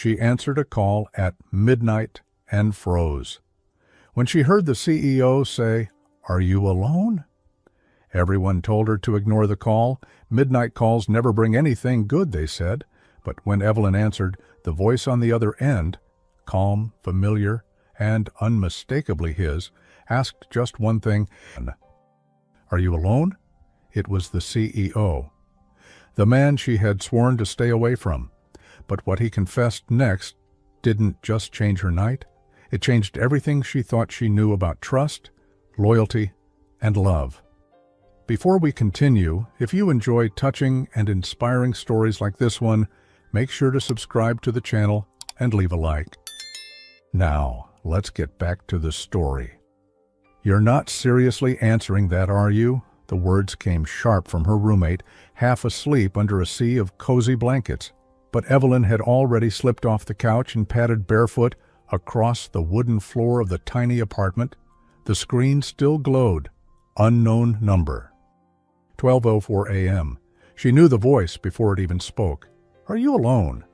she answered a call at midnight and froze. When she heard the CEO say, "Are you alone?" Everyone told her to ignore the call. Midnight calls never bring anything good, they said. But when Evelyn answered, the voice on the other end, calm, familiar, and unmistakably his, asked just one thing. "Are you alone?" It was the CEO, the man she had sworn to stay away from. But what he confessed next didn't just change her night. It changed everything she thought she knew about trust, loyalty, and love. Before we continue, if you enjoy touching and inspiring stories like this one, make sure to subscribe to the channel and leave a like. Now, let's get back to the story. "You're not seriously answering that, are you?" The words came sharp from her roommate, half asleep under a sea of cozy blankets. But Evelyn had already slipped off the couch and padded barefoot across the wooden floor of the tiny apartment. The screen still glowed. Unknown number. 12:04 a.m. She knew the voice before it even spoke. "Are you alone?"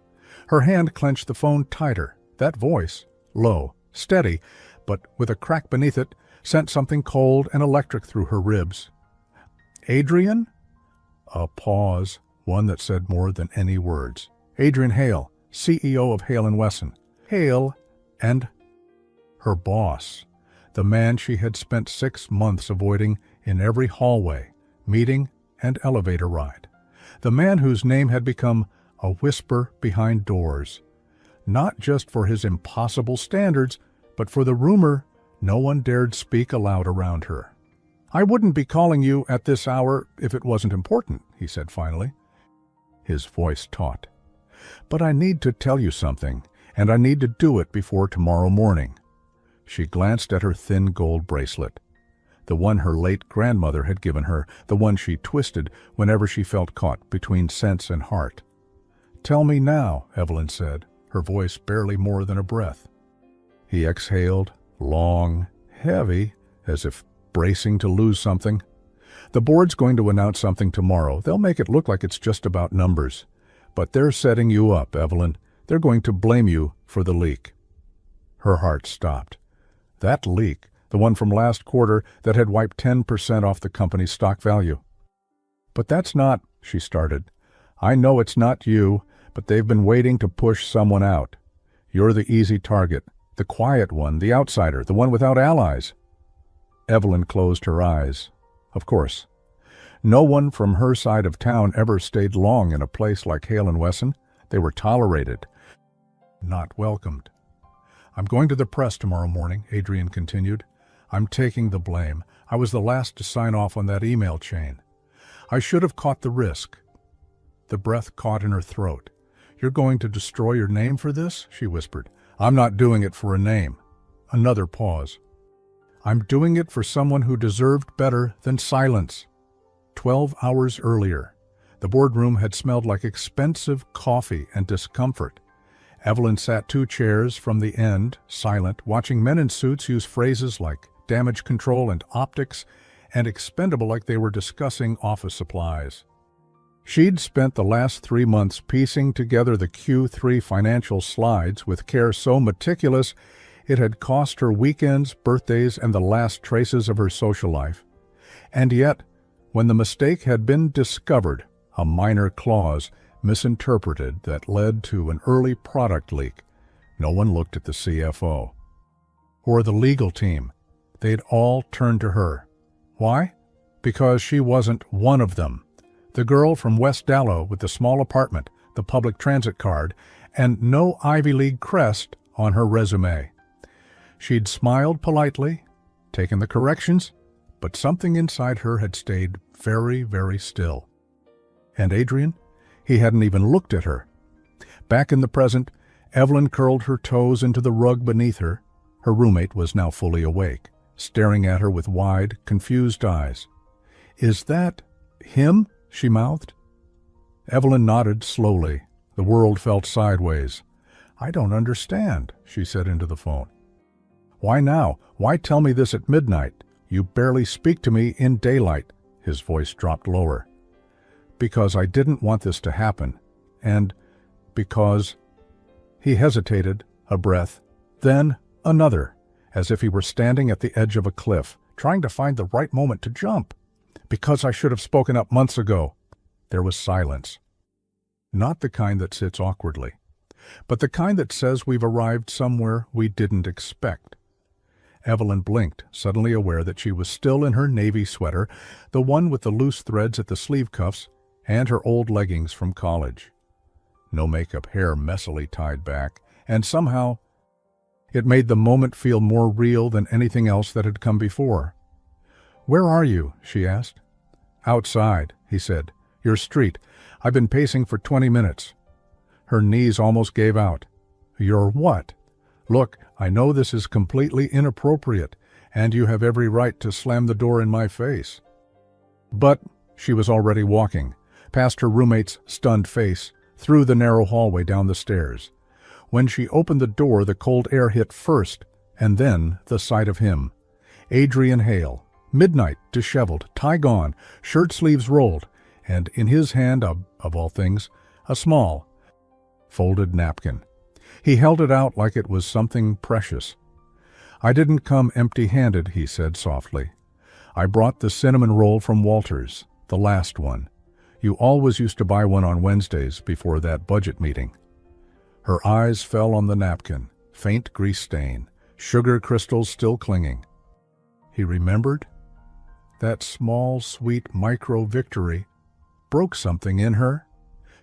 Her hand clenched the phone tighter. That voice, low, steady, but with a crack beneath it, sent something cold and electric through her ribs. "Adrian?" A pause, one that said more than any words. Adrian Hale, CEO of Hale & Wesson. Hale and her boss, the man she had spent 6 months avoiding in every hallway, meeting, and elevator ride. The man whose name had become a whisper behind doors, not just for his impossible standards, but for the rumor no one dared speak aloud around her. "I wouldn't be calling you at this hour if it wasn't important," he said finally, his voice taut. "But I need to tell you something, and I need to do it before tomorrow morning." She glanced at her thin gold bracelet, the one her late grandmother had given her, the one she twisted whenever she felt caught between sense and heart. "Tell me now," Evelyn said, her voice barely more than a breath. He exhaled, long, heavy, as if bracing to lose something. "The board's going to announce something tomorrow. They'll make it look like it's just about numbers. But they're setting you up, Evelyn. They're going to blame you for the leak." Her heart stopped. That leak, the one from last quarter that had wiped 10% off the company's stock value. "But that's not," she started. "I know it's not you, but they've been waiting to push someone out. You're the easy target, the quiet one, the outsider, the one without allies." Evelyn closed her eyes. Of course. No one from her side of town ever stayed long in a place like Hale & Wesson. They were tolerated, not welcomed. "I'm going to the press tomorrow morning," Adrian continued. "I'm taking the blame. I was the last to sign off on that email chain. I should have caught the risk." The breath caught in her throat. "You're going to destroy your name for this?" she whispered. "I'm not doing it for a name." Another pause. "I'm doing it for someone who deserved better than silence." 12 hours earlier, the boardroom had smelled like expensive coffee and discomfort. Evelyn sat 2 chairs from the end, silent, watching men in suits use phrases like damage control and optics, and expendable like they were discussing office supplies. She'd spent the last 3 months piecing together the Q3 financial slides with care so meticulous it had cost her weekends, birthdays, and the last traces of her social life. And yet, when the mistake had been discovered, a minor clause misinterpreted that led to an early product leak, no one looked at the CFO or the legal team. They'd all turned to her. Why? Because she wasn't one of them. The girl from West Dallow with the small apartment, the public transit card, and no Ivy League crest on her resume. She'd smiled politely, taken the corrections, but something inside her had stayed very, very still. And Adrian? He hadn't even looked at her. Back in the present, Evelyn curled her toes into the rug beneath her. Her roommate was now fully awake, staring at her with wide, confused eyes. "Is that him?" she mouthed. Evelyn nodded slowly. The world felt sideways. "I don't understand," she said into the phone. "Why now? Why tell me this at midnight? You barely speak to me in daylight." His voice dropped lower. "Because I didn't want this to happen. And because..." He hesitated, a breath, then another, as if he were standing at the edge of a cliff, trying to find the right moment to jump. Because I should have spoken up months ago. There was silence. Not the kind that sits awkwardly, but the kind that says we've arrived somewhere we didn't expect. Evelyn blinked, suddenly aware that she was still in her navy sweater, the one with the loose threads at the sleeve cuffs, and her old leggings from college. No makeup, hair messily tied back, and somehow it made the moment feel more real than anything else that had come before. "Where are you?" she asked. "Outside," he said. "Your street. I've been pacing for 20 minutes. Her knees almost gave out. "You're what?" "Look, I know this is completely inappropriate, and you have every right to slam the door in my face." But she was already walking, past her roommate's stunned face, through the narrow hallway down the stairs. When she opened the door, the cold air hit first, and then the sight of him. Adrian Hale, midnight, disheveled, tie gone, shirt sleeves rolled, and in his hand, of all things, a small, folded napkin. He held it out like it was something precious. "I didn't come empty-handed," he said softly. "I brought the cinnamon roll from Walter's, the last one. You always used to buy one on Wednesdays before that budget meeting." Her eyes fell on the napkin, faint grease stain, sugar crystals still clinging. He remembered? That small, sweet micro-victory broke something in her.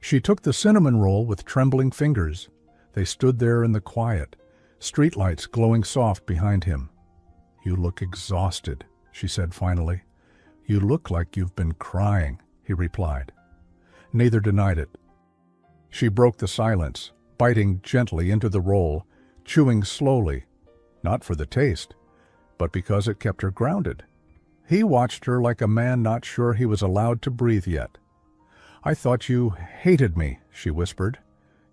She took the cinnamon roll with trembling fingers. They stood there in the quiet, streetlights glowing soft behind him. "You look exhausted," she said finally. "You look like you've been crying," he replied. Neither denied it. She broke the silence, biting gently into the roll, chewing slowly, not for the taste, but because it kept her grounded. He watched her like a man not sure he was allowed to breathe yet. "I thought you hated me," she whispered.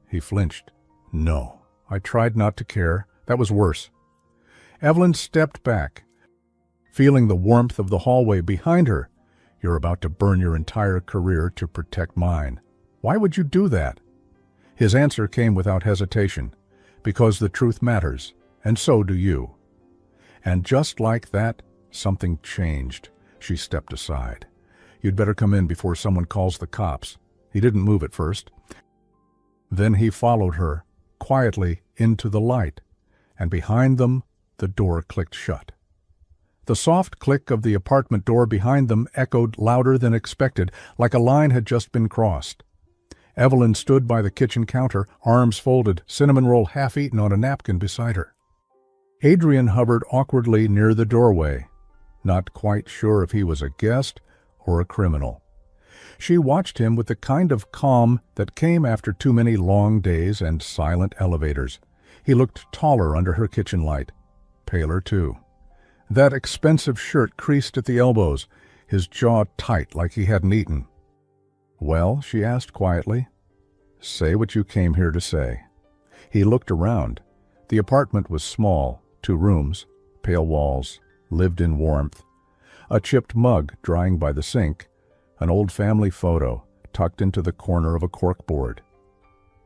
He flinched. "No, I tried not to care. That was worse." Evelyn stepped back, feeling the warmth of the hallway behind her. "You're about to burn your entire career to protect mine. Why would you do that?" His answer came without hesitation. "Because the truth matters, and so do you." And just like that, something changed. She stepped aside. "You'd better come in before someone calls the cops." He didn't move at first. Then he followed her, quietly, into the light, and behind them the door clicked shut. The soft click of the apartment door behind them echoed louder than expected, like a line had just been crossed. Evelyn stood by the kitchen counter, arms folded, cinnamon roll half-eaten on a napkin beside her. Adrian hovered awkwardly near the doorway, not quite sure if he was a guest or a criminal. She watched him with the kind of calm that came after too many long days and silent elevators. He looked taller under her kitchen light, paler too. That expensive shirt creased at the elbows, his jaw tight like he hadn't eaten. "Well?" she asked quietly. "Say what you came here to say." He looked around. The apartment was small, 2 rooms, pale walls, lived-in warmth. A chipped mug drying by the sink, an old family photo tucked into the corner of a corkboard.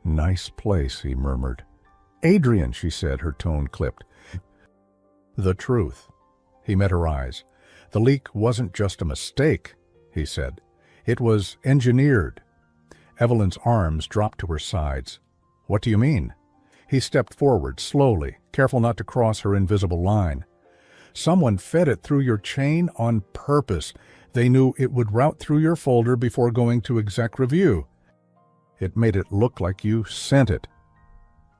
"Nice place," he murmured. "Adrian," she said, her tone clipped. "The truth." He met her eyes. "The leak wasn't just a mistake," he said. "It was engineered." Evelyn's arms dropped to her sides. "What do you mean?" He stepped forward, slowly, careful not to cross her invisible line. "Someone fed it through your chain on purpose. They knew it would route through your folder before going to exec review. It made it look like you sent it."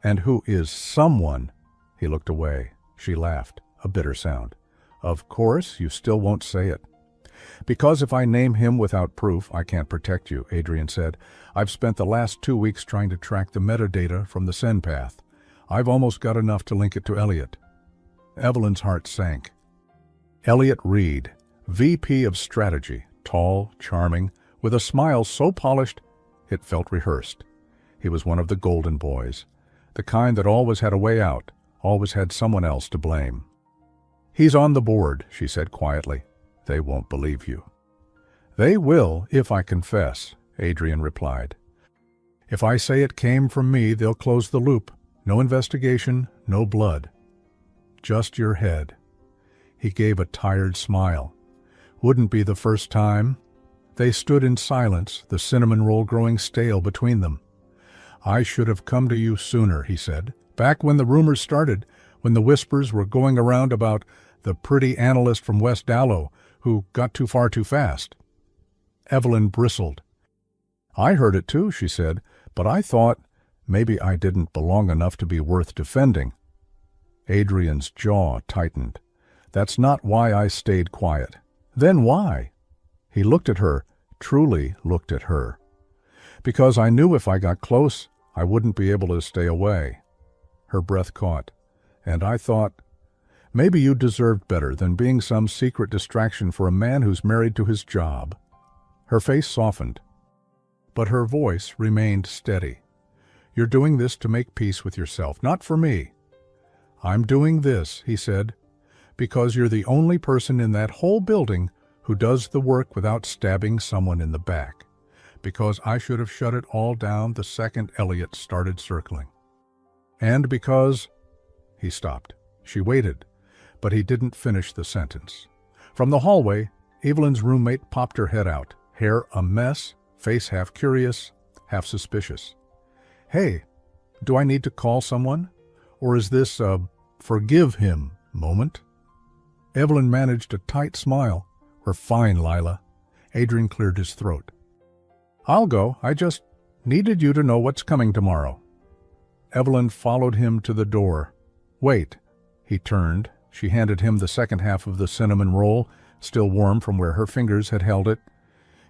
"And who is someone?" He looked away. She laughed, a bitter sound. "Of course, you still won't say it." "Because if I name him without proof, I can't protect you," Adrian said. "I've spent the last 2 weeks trying to track the metadata from the send path. I've almost got enough to link it to Elliot." Evelyn's heart sank. Elliot Reed, VP of Strategy, tall, charming, with a smile so polished it felt rehearsed. He was one of the golden boys, the kind that always had a way out, always had someone else to blame. "He's on the board," she said quietly. "They won't believe you." "They will if I confess," Adrian replied. "If I say it came from me, they'll close the loop. No investigation, no blood. Just your head. He gave a tired smile. Wouldn't be the first time. They stood in silence, the cinnamon roll growing stale between them. I should have come to you sooner, he said. Back when the rumors started, when the whispers were going around about the pretty analyst from West Dallow who got too far too fast. Evelyn bristled. I heard it too, she said, but I thought maybe I didn't belong enough to be worth defending. Adrian's jaw tightened. That's not why I stayed quiet. Then why? He looked at her, truly looked at her. Because I knew if I got close, I wouldn't be able to stay away. Her breath caught, and I thought, maybe you deserved better than being some secret distraction for a man who's married to his job. Her face softened, but her voice remained steady. You're doing this to make peace with yourself, not for me. I'm doing this, he said, because you're the only person in that whole building who does the work without stabbing someone in the back. Because I should have shut it all down the second Elliot started circling. And because... He stopped. She waited, but he didn't finish the sentence. From the hallway, Evelyn's roommate popped her head out, hair a mess, face half curious, half suspicious. Hey, do I need to call someone? Or is this a forgive him moment? Evelyn managed a tight smile. We're fine, Lila. Adrian cleared his throat. I'll go. I just needed you to know what's coming tomorrow. Evelyn followed him to the door. Wait. He turned. She handed him the second half of the cinnamon roll, still warm from where her fingers had held it.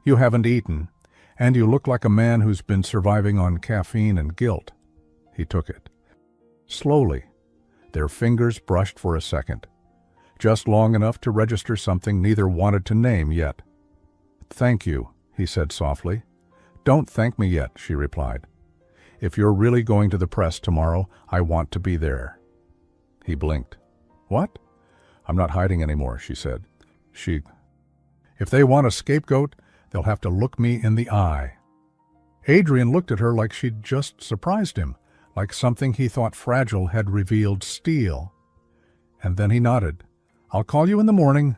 You haven't eaten, and you look like a man who's been surviving on caffeine and guilt. He took it. Slowly. Their fingers brushed for a second. Just long enough to register something neither wanted to name yet. Thank you, he said softly. Don't thank me yet, she replied. If you're really going to the press tomorrow, I want to be there. He blinked. What? I'm not hiding anymore, she said. If they want a scapegoat, they'll have to look me in the eye. Adrian looked at her like she'd just surprised him, like something he thought fragile had revealed steel. And then he nodded. I'll call you in the morning.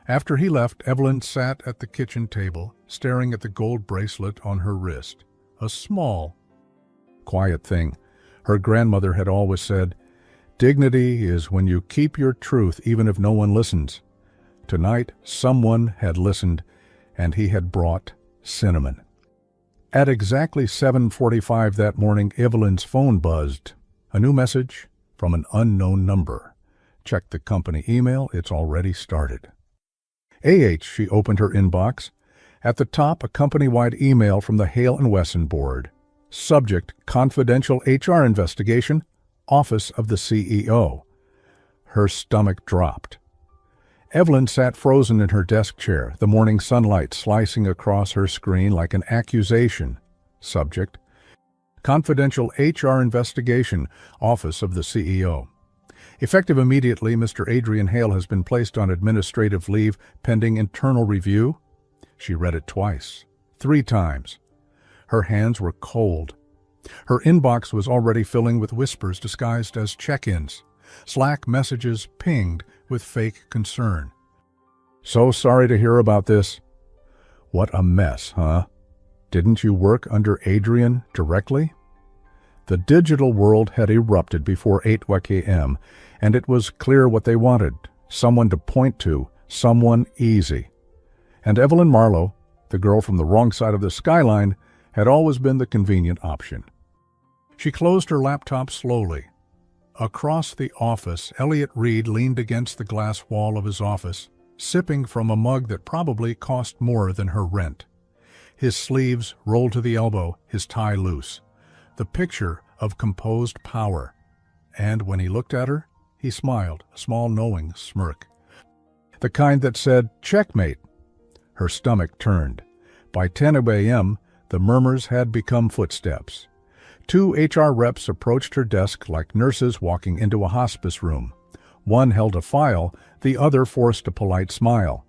After he left, Evelyn sat at the kitchen table, staring at the gold bracelet on her wrist. A small, quiet thing. Her grandmother had always said, dignity is when you keep your truth even if no one listens. Tonight, someone had listened, and he had brought cinnamon. At exactly 7:45 that morning, Evelyn's phone buzzed. A new message from an unknown number. Check the company email, it's already started. She opened her inbox. At the top, a company-wide email from the Hale & Wesson board. Subject, confidential HR investigation, office of the CEO. Her stomach dropped. Evelyn sat frozen in her desk chair, the morning sunlight slicing across her screen like an accusation. Subject, confidential HR investigation, office of the CEO. Effective immediately, Mr. Adrian Hale has been placed on administrative leave pending internal review. She read it twice, 3 times. Her hands were cold. Her inbox was already filling with whispers disguised as check-ins. Slack messages pinged with fake concern. So sorry to hear about this. What a mess, huh? Didn't you work under Adrian directly? The digital world had erupted before 8 a.m., and it was clear what they wanted. Someone to point to, someone easy. And Evelyn Marlowe, the girl from the wrong side of the skyline, had always been the convenient option. She closed her laptop slowly. Across the office, Elliot Reed leaned against the glass wall of his office, sipping from a mug that probably cost more than her rent. His sleeves rolled to the elbow, his tie loose. The picture of composed power. And when he looked at her, he smiled, a small knowing smirk. The kind that said, checkmate. Her stomach turned. By 10 a.m., the murmurs had become footsteps. 2 HR reps approached her desk like nurses walking into a hospice room. One held a file, the other forced a polite smile.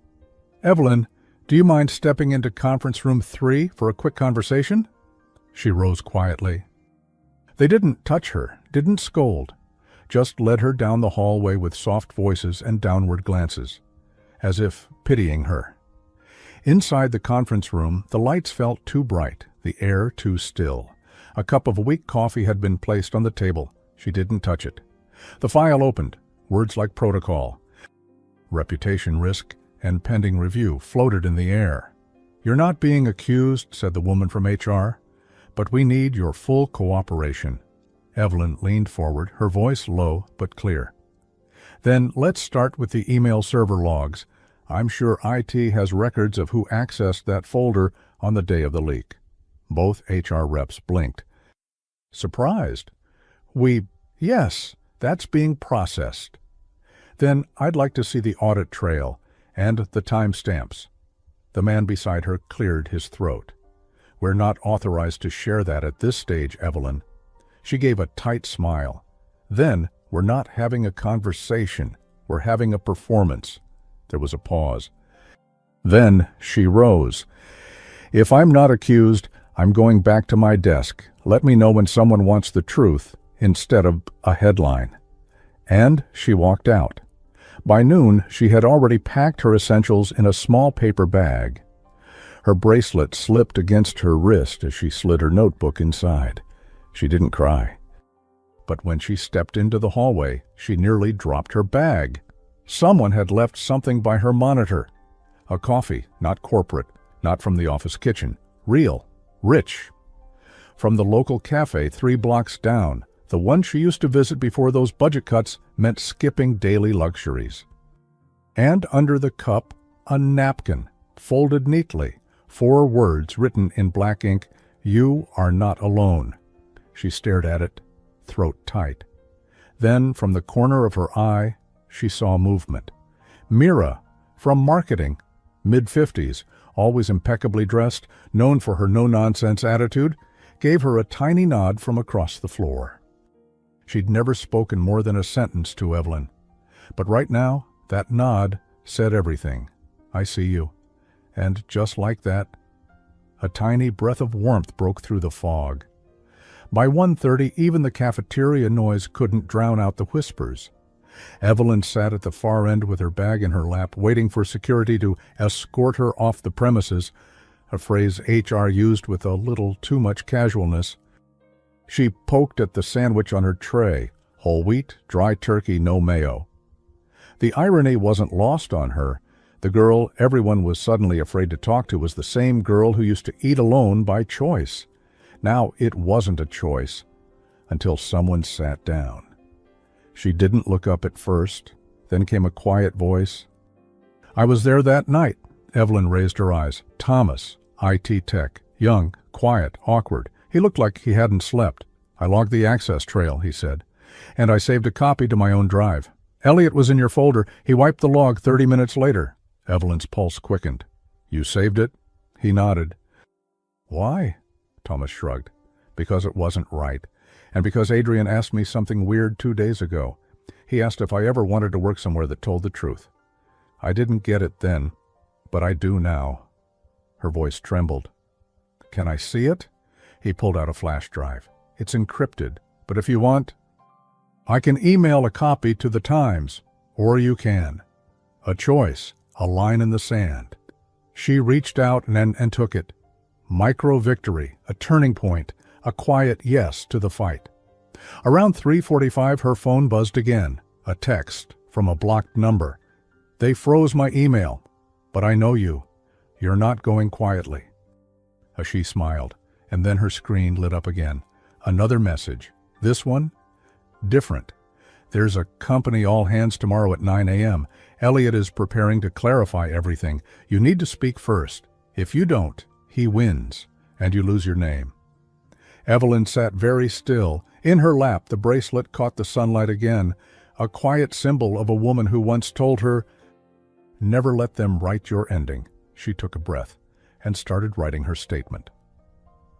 Evelyn, do you mind stepping into conference room 3 for a quick conversation? She rose quietly. They didn't touch her, didn't scold, just led her down the hallway with soft voices and downward glances, as if pitying her. Inside the conference room, the lights felt too bright, the air too still. A cup of weak coffee had been placed on the table. She didn't touch it. The file opened. Words like protocol, reputation risk, and pending review floated in the air. "You're not being accused," said the woman from HR, "but we need your full cooperation." Evelyn leaned forward, her voice low but clear. "Then let's start with the email server logs. I'm sure IT has records of who accessed that folder on the day of the leak." Both HR reps blinked. "Surprised?" Yes, that's being processed." "Then I'd like to see the audit trail and the timestamps." The man beside her cleared his throat. "We're not authorized to share that at this stage, Evelyn." She gave a tight smile. "Then we're not having a conversation. We're having a performance." There was a pause. Then she rose. "If I'm not accused, I'm going back to my desk. Let me know when someone wants the truth instead of a headline." And she walked out. By noon, she had already packed her essentials in a small paper bag. Her bracelet slipped against her wrist as she slid her notebook inside. She didn't cry. But when she stepped into the hallway, she nearly dropped her bag. Someone had left something by her monitor. A coffee, not corporate, not from the office kitchen. Real, rich. From the local cafe 3 blocks down, the one she used to visit before those budget cuts meant skipping daily luxuries. And under the cup, a napkin, folded neatly, 4 words written in black ink, "You are not alone." She stared at it, throat tight. Then, from the corner of her eye, she saw movement. Mira, from marketing, mid-50s, always impeccably dressed, known for her no-nonsense attitude, gave her a tiny nod from across the floor. She'd never spoken more than a sentence to Evelyn. But right now, that nod said everything. "I see you." And just like that, a tiny breath of warmth broke through the fog. By 1:30, even the cafeteria noise couldn't drown out the whispers. Evelyn sat at the far end with her bag in her lap, waiting for security to escort her off the premises, a phrase HR used with a little too much casualness. She poked at the sandwich on her tray, whole wheat, dry turkey, no mayo. The irony wasn't lost on her. The girl everyone was suddenly afraid to talk to was the same girl who used to eat alone by choice. Now it wasn't a choice, until someone sat down. She didn't look up at first. Then came a quiet voice. "I was there that night." Evelyn raised her eyes. "Thomas, IT tech, young, quiet, awkward. He looked like he hadn't slept. I logged the access trail," he said, "and I saved a copy to my own drive. Elliot was in your folder. He wiped the log 30 minutes later." Evelyn's pulse quickened. "You saved it?" He nodded. "Why?" Thomas shrugged. "Because it wasn't right. And because Adrian asked me something weird 2 days ago. He asked if I ever wanted to work somewhere that told the truth. I didn't get it then, but I do now." Her voice trembled. "Can I see it?" He pulled out a flash drive. "It's encrypted, but if you want, I can email a copy to the Times, or you can. A choice, a line in the sand." She reached out and took it. Micro-victory, a turning point, a quiet yes to the fight. Around 3:45, her phone buzzed again, a text from a blocked number. "They froze my email, but I know you. You're not going quietly." She smiled, and then her screen lit up again. Another message. This one? Different. "There's a company all hands tomorrow at 9 a.m. Elliot is preparing to clarify everything. You need to speak first. If you don't, he wins, and you lose your name." Evelyn sat very still. In her lap, the bracelet caught the sunlight again, a quiet symbol of a woman who once told her, "Never let them write your ending." She took a breath and started writing her statement.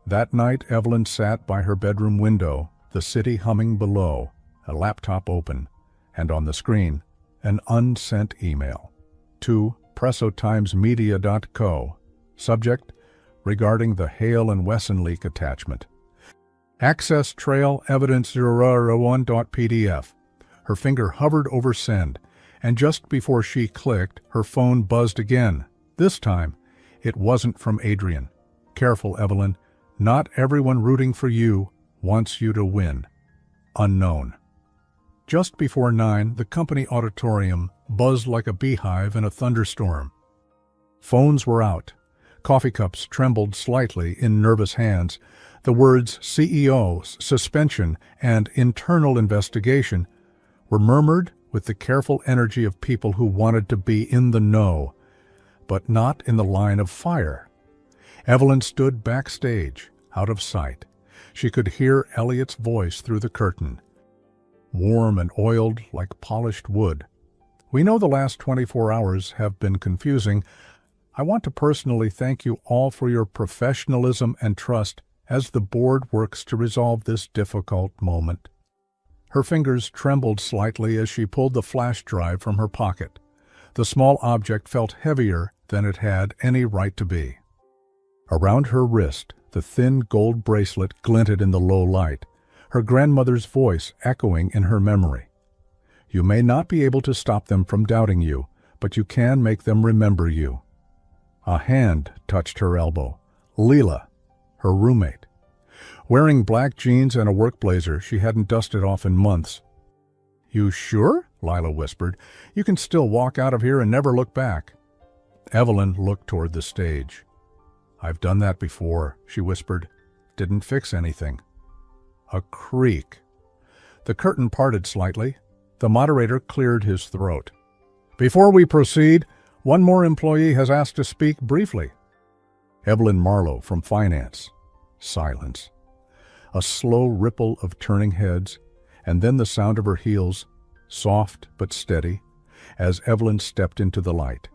That night, Evelyn sat by her bedroom window, the city humming below, a laptop open, and on the screen, an unsent email. To pressotimesmedia.co. Subject, regarding the Hale and Wesson leak attachment. Access Trail Evidence 001.pdf. Her finger hovered over send, and just before she clicked, her phone buzzed again. This time, it wasn't from Adrian. Careful, Evelyn. Not everyone rooting for you wants you to win. Unknown. Just before 9, the company auditorium buzzed like a beehive in a thunderstorm. Phones were out. Coffee cups trembled slightly in nervous hands. The words CEO, suspension, and internal investigation were murmured with the careful energy of people who wanted to be in the know, but not in the line of fire. Evelyn stood backstage, out of sight. She could hear Elliot's voice through the curtain, warm and oiled like polished wood. We know the last 24 hours have been confusing. I want to personally thank you all for your professionalism and trust as the board works to resolve this difficult moment. Her fingers trembled slightly as she pulled the flash drive from her pocket. The small object felt heavier than it had any right to be. Around her wrist, the thin gold bracelet glinted in the low light, her grandmother's voice echoing in her memory. You may not be able to stop them from doubting you, but you can make them remember you. A hand touched her elbow. Leela, her roommate. Wearing black jeans and a work blazer she hadn't dusted off in months. You sure? Lila whispered. You can still walk out of here and never look back. Evelyn looked toward the stage. I've done that before, she whispered. Didn't fix anything. A creak. The curtain parted slightly. The moderator cleared his throat. Before we proceed, one more employee has asked to speak briefly. Evelyn Marlowe from Finance. Silence. A slow ripple of turning heads, and then the sound of her heels, soft but steady, as Evelyn stepped into the light.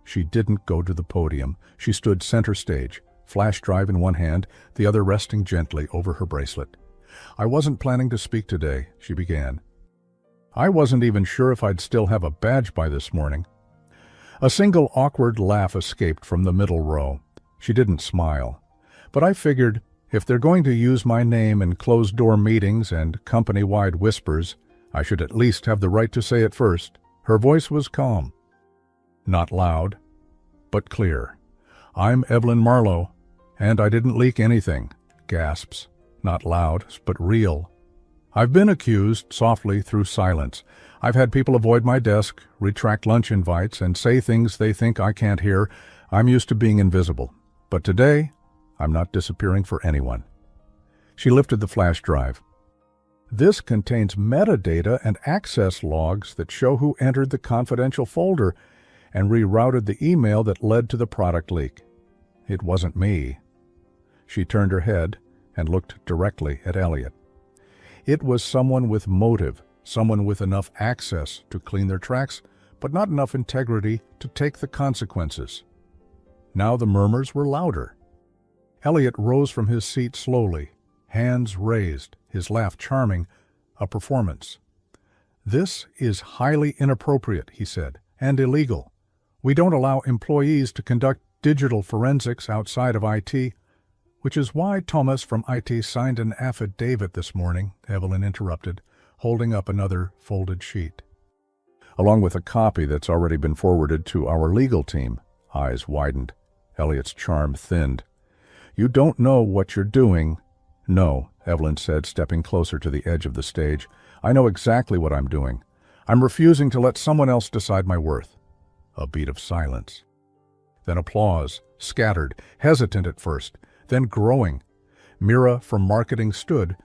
She didn't go to the podium. She stood center stage, flash drive in one hand, the other resting gently over her bracelet. I wasn't planning to speak today, she began. I wasn't even sure if I'd still have a badge by this morning. A single awkward laugh escaped from the middle row. She didn't smile. But I figured, if they're going to use my name in closed-door meetings and company-wide whispers, I should at least have the right to say it first. Her voice was calm. Not loud, but clear. I'm Evelyn Marlowe, and I didn't leak anything. Gasps. Not loud, but real. I've been accused softly through silence. I've had people avoid my desk, retract lunch invites, and say things they think I can't hear. I'm used to being invisible. But today, I'm not disappearing for anyone. She lifted the flash drive. This contains metadata and access logs that show who entered the confidential folder and rerouted the email that led to the product leak. It wasn't me. She turned her head and looked directly at Elliot. It was someone with motive, someone with enough access to clean their tracks, but not enough integrity to take the consequences. Now the murmurs were louder. Elliot rose from his seat slowly, hands raised, his laugh charming, a performance. This is highly inappropriate, he said, and illegal. We don't allow employees to conduct digital forensics outside of IT, which is why Thomas from IT signed an affidavit this morning, Evelyn interrupted, holding up another folded sheet. Along with a copy that's already been forwarded to our legal team. Eyes widened. Elliot's charm thinned. You don't know what you're doing. No, Evelyn said, stepping closer to the edge of the stage. I know exactly what I'm doing. I'm refusing to let someone else decide my worth. A beat of silence. Then applause, scattered, hesitant at first, then growing. Mira from marketing stood,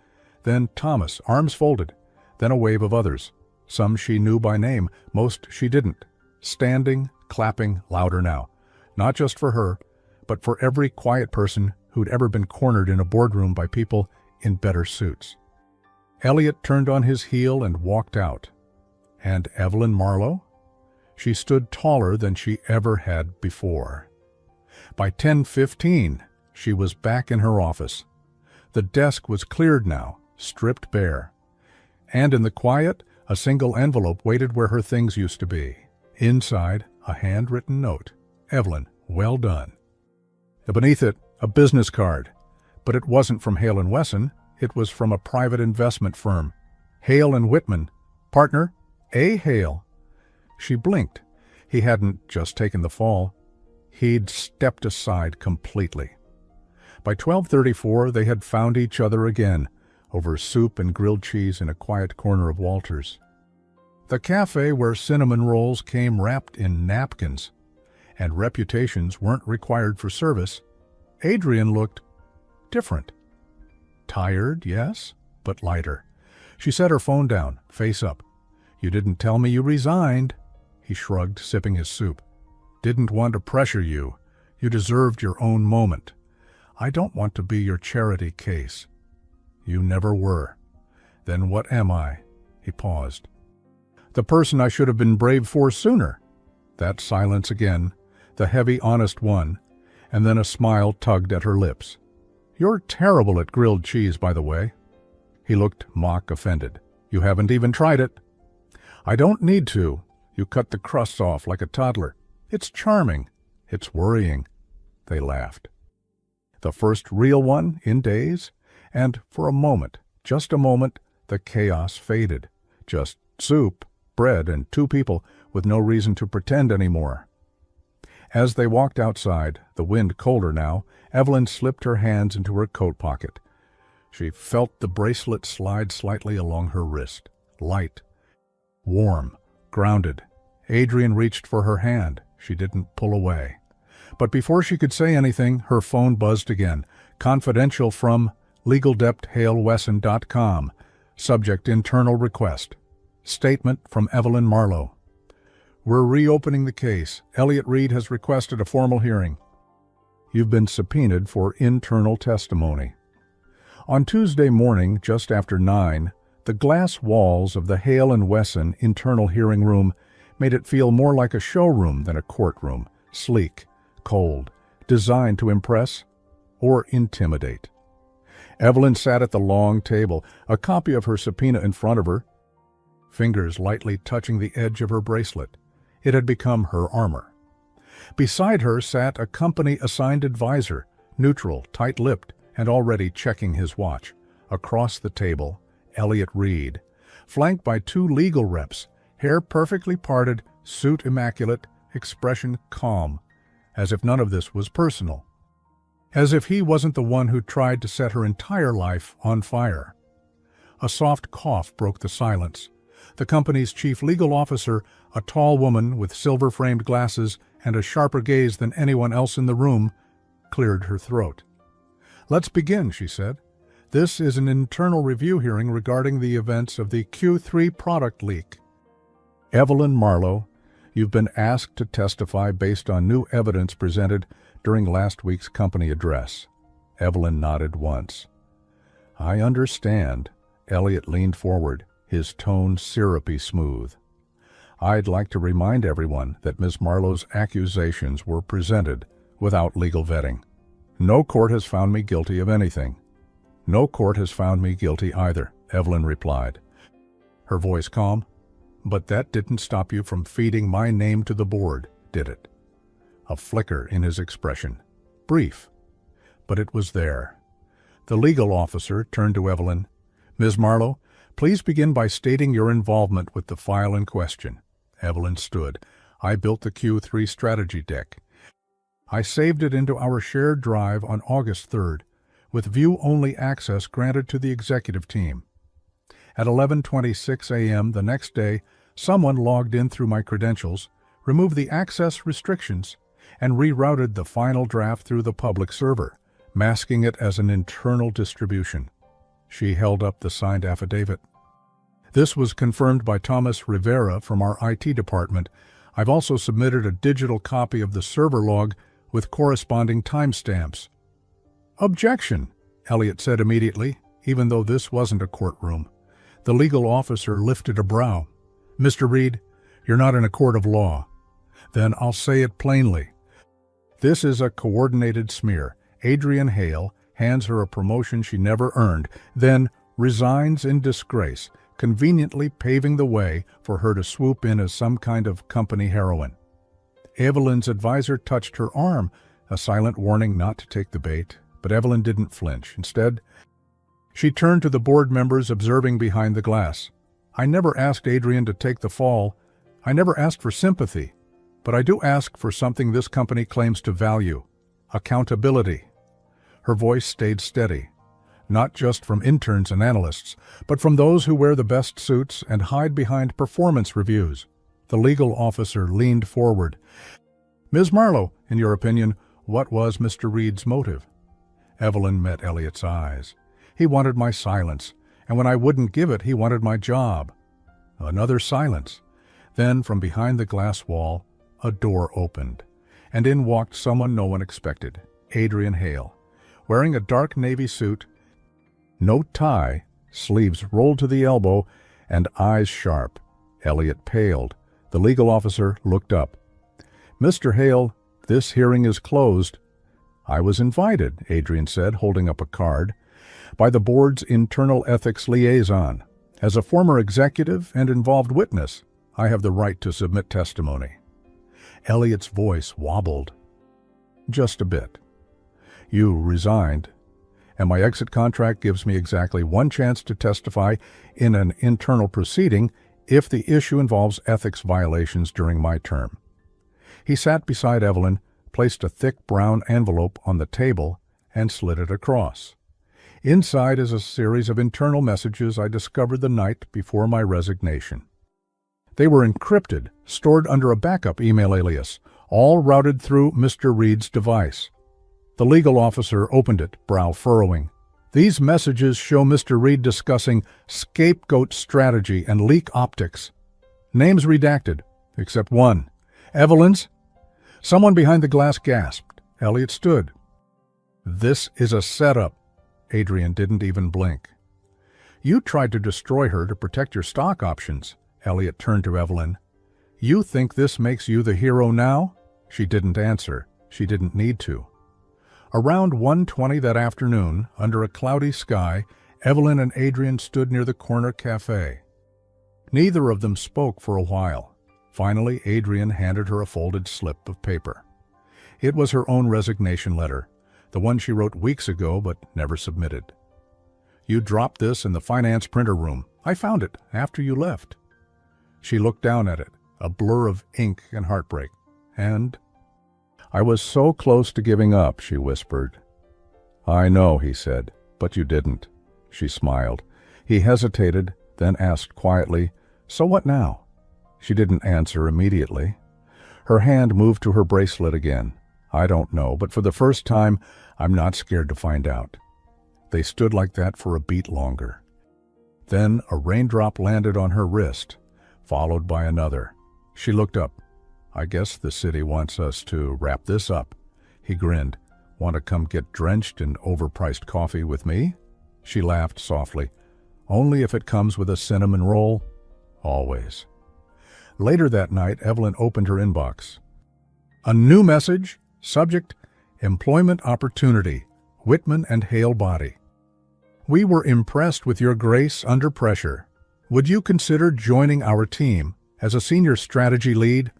then Thomas, arms folded, then a wave of others. Some she knew by name, most she didn't. Standing, clapping, louder now. Not just for her, but for every quiet person who'd ever been cornered in a boardroom by people in better suits. Elliot turned on his heel and walked out. And Evelyn Marlowe? She stood taller than she ever had before. By 10:15, she was back in her office. The desk was cleared now, stripped bare. And in the quiet, a single envelope waited where her things used to be. Inside, a handwritten note. Evelyn, well done. Beneath it, a business card. But it wasn't from Hale & Wesson. It was from a private investment firm. Hale and Whitman. Partner, A. Hale. She blinked. He hadn't just taken the fall. He'd stepped aside completely. By 12:34, they had found each other again, over soup and grilled cheese in a quiet corner of Walter's. The cafe where cinnamon rolls came wrapped in napkins, and reputations weren't required for service. Adrian looked different. Tired, yes, but lighter. She set her phone down, face up. "You didn't tell me you resigned." He shrugged, sipping his soup. "Didn't want to pressure you. You deserved your own moment. I don't want to be your charity case." "You never were." "Then what am I?" He paused. "The person I should have been brave for sooner." That silence again, the heavy, honest one, and then a smile tugged at her lips. "You're terrible at grilled cheese, by the way." He looked mock offended. "You haven't even tried it." "I don't need to. You cut the crusts off like a toddler. It's charming. It's worrying." They laughed. The first real one in days, and for a moment, just a moment, the chaos faded. Just soup, bread, and two people with no reason to pretend anymore. As they walked outside, the wind colder now, Evelyn slipped her hands into her coat pocket. She felt the bracelet slide slightly along her wrist. Light, warm, grounded. Adrian reached for her hand. She didn't pull away. But before she could say anything, her phone buzzed again. Confidential from LegalDeptHaleWesson.com. Subject internal request. Statement from Evelyn Marlowe. "We're reopening the case. Elliot Reed has requested a formal hearing. You've been subpoenaed for internal testimony." On Tuesday morning, just after 9, the glass walls of the Hale and Wesson internal hearing room made it feel more like a showroom than a courtroom, sleek, cold, designed to impress or intimidate. Evelyn sat at the long table, a copy of her subpoena in front of her, fingers lightly touching the edge of her bracelet. It had become her armor. Beside her sat a company-assigned advisor, neutral, tight-lipped, and already checking his watch. Across the table, Elliot Reed, flanked by two legal reps, hair perfectly parted, suit immaculate, expression calm, as if none of this was personal. As if he wasn't the one who tried to set her entire life on fire. A soft cough broke the silence. The company's chief legal officer, a tall woman with silver-framed glasses and a sharper gaze than anyone else in the room, cleared her throat. "Let's begin," she said. "This is an internal review hearing regarding the events of the Q3 product leak. Evelyn Marlowe, you've been asked to testify based on new evidence presented during last week's company address." Evelyn nodded once. "I understand." Elliot leaned forward, his tone syrupy smooth. "I'd like to remind everyone that Ms. Marlowe's accusations were presented without legal vetting. No court has found me guilty of anything." "No court has found me guilty either," Evelyn replied, her voice calm. "But that didn't stop you from feeding my name to the board, did it?" A flicker in his expression. Brief, but it was there. The legal officer turned to Evelyn. "Ms. Marlowe, please begin by stating your involvement with the file in question." Evelyn stood. "I built the Q3 strategy deck. I saved it into our shared drive on August 3rd, with view-only access granted to the executive team. At 11:26 a.m. the next day, someone logged in through my credentials, removed the access restrictions, and rerouted the final draft through the public server, masking it as an internal distribution." She held up the signed affidavit. "This was confirmed by Thomas Rivera from our IT department. I've also submitted a digital copy of the server log with corresponding timestamps." "Objection," Elliot said immediately, even though this wasn't a courtroom. The legal officer lifted a brow. "Mr. Reed, you're not in a court of law." "Then I'll say it plainly. This is a coordinated smear. Adrian Hale hands her a promotion she never earned, then resigns in disgrace, conveniently paving the way for her to swoop in as some kind of company heroine." Evelyn's advisor touched her arm, a silent warning not to take the bait, but Evelyn didn't flinch. Instead, She turned to the board members observing behind the glass. I never asked Adrian to take the fall. I never asked for sympathy. But I do ask for something this company claims to value: accountability. Her voice stayed steady, not just from interns and analysts, but from those who wear the best suits and hide behind performance reviews. The legal officer leaned forward. Ms. Marlowe, in your opinion, what was Mr. Reed's motive? Evelyn met Elliot's eyes. He wanted my silence, and when I wouldn't give it, he wanted my job. Another silence. Then, from behind the glass wall, a door opened, and in walked someone no one expected, Adrian Hale, wearing a dark navy suit, no tie, sleeves rolled to the elbow, and eyes sharp. Elliot paled. The legal officer looked up. Mr. Hale, this hearing is closed. I was invited, Adrian said, holding up a card, by the board's internal ethics liaison. As a former executive and involved witness, I have the right to submit testimony. Elliot's voice wobbled. Just a bit. You resigned, and my exit contract gives me exactly one chance to testify in an internal proceeding if the issue involves ethics violations during my term. He sat beside Evelyn, placed a thick brown envelope on the table, and slid it across. Inside is a series of internal messages I discovered the night before my resignation. They were encrypted, stored under a backup email alias, all routed through Mr. Reed's device. The legal officer opened it, brow furrowing. These messages show Mr. Reed discussing scapegoat strategy and leak optics. Names redacted, except one. Evelyn's? Someone behind the glass gasped. Elliot stood. This is a setup. Adrian didn't even blink. You tried to destroy her to protect your stock options. Elliot turned to Evelyn. You think this makes you the hero now? She didn't answer. She didn't need to. Around 1:20 that afternoon, under a cloudy sky, Evelyn and Adrian stood near the corner cafe. Neither of them spoke for a while. Finally, Adrian handed her a folded slip of paper. It was her own resignation letter, the one she wrote weeks ago but never submitted. You dropped this in the finance printer room. I found it after you left. She looked down at it, a blur of ink and heartbreak. And I was so close to giving up, she whispered. I know, he said, but you didn't. She smiled. He hesitated, then asked quietly, So what now? She didn't answer immediately. Her hand moved to her bracelet again. I don't know, but for the first time, I'm not scared to find out. They stood like that for a beat longer. Then a raindrop landed on her wrist, followed by another. She looked up. I guess the city wants us to wrap this up. He grinned. Want to come get drenched in overpriced coffee with me? She laughed softly. Only if it comes with a cinnamon roll. Always. Later that night, Evelyn opened her inbox. A new message. Subject, Employment Opportunity, Whitman and Hale Body. We were impressed with your grace under pressure. Would you consider joining our team as a senior strategy lead?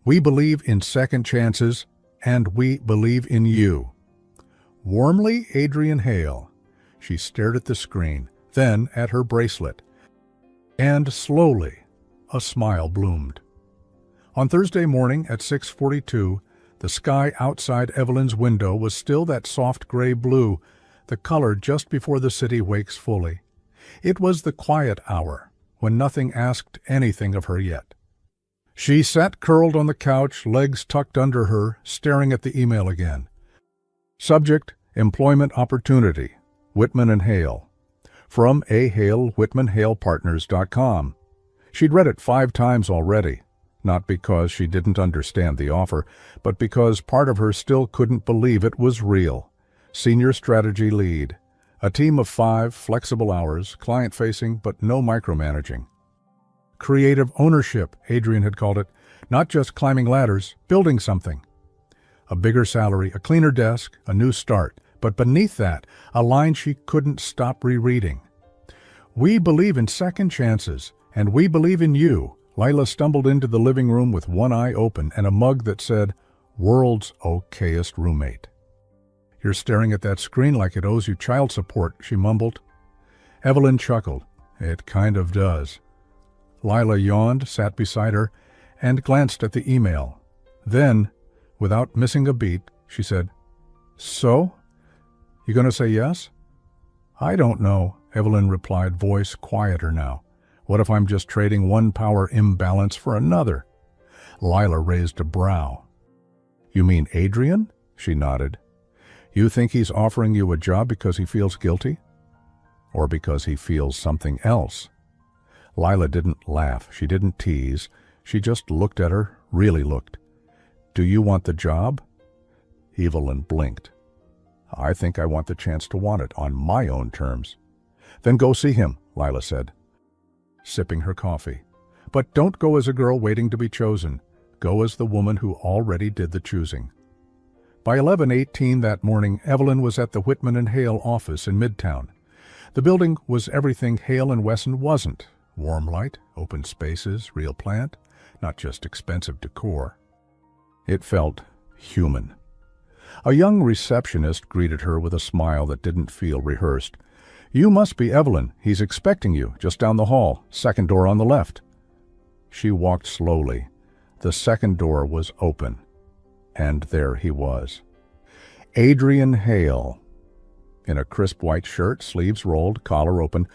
We believe in second chances, and we believe in you. Warmly, Adrian Hale. She stared at the screen, then at her bracelet. And slowly, a smile bloomed. On Thursday morning at 6:42, the sky outside Evelyn's window was still that soft gray blue, the color just before the city wakes fully. It was the quiet hour, when nothing asked anything of her yet. She sat curled on the couch, legs tucked under her, staring at the email again. Subject, Employment Opportunity, Whitman and Hale. From A. Hale, WhitmanHalePartners.com. She'd read it 5 times already. Not because she didn't understand the offer, but because part of her still couldn't believe it was real. Senior strategy lead. A team of 5, flexible hours, client-facing, but no micromanaging. Creative ownership, Adrian had called it. Not just climbing ladders, building something. A bigger salary, a cleaner desk, a new start. But beneath that, a line she couldn't stop rereading. We believe in second chances, and we believe in you. Lila stumbled into the living room with one eye open and a mug that said, World's okayest roommate. You're staring at that screen like it owes you child support, she mumbled. Evelyn chuckled. It kind of does. Lila yawned, sat beside her, and glanced at the email. Then, without missing a beat, she said, "So? You going to say yes?" "I don't know," Evelyn replied, voice quieter now. "What if I'm just trading one power imbalance for another?" Lila raised a brow. "You mean Adrian?" She nodded. "You think he's offering you a job because he feels guilty? Or because he feels something else?" Lila didn't laugh. She didn't tease. She just looked at her, really looked. "Do you want the job?" Evelyn blinked. "I think I want the chance to want it on my own terms." "Then go see him," Lila said, sipping her coffee. "But don't go as a girl waiting to be chosen. Go as the woman who already did the choosing." By 11:18 that morning, Evelyn was at the Whitman and Hale office in Midtown. The building was everything Hale and Wesson wasn't. Warm light, open spaces, real plant, not just expensive decor. It felt human. A young receptionist greeted her with a smile that didn't feel rehearsed. "You must be Evelyn. He's expecting you, just down the hall, second door on the left." She walked slowly. The second door was open, and there he was. Adrian Hale, in a crisp white shirt, sleeves rolled, collar open,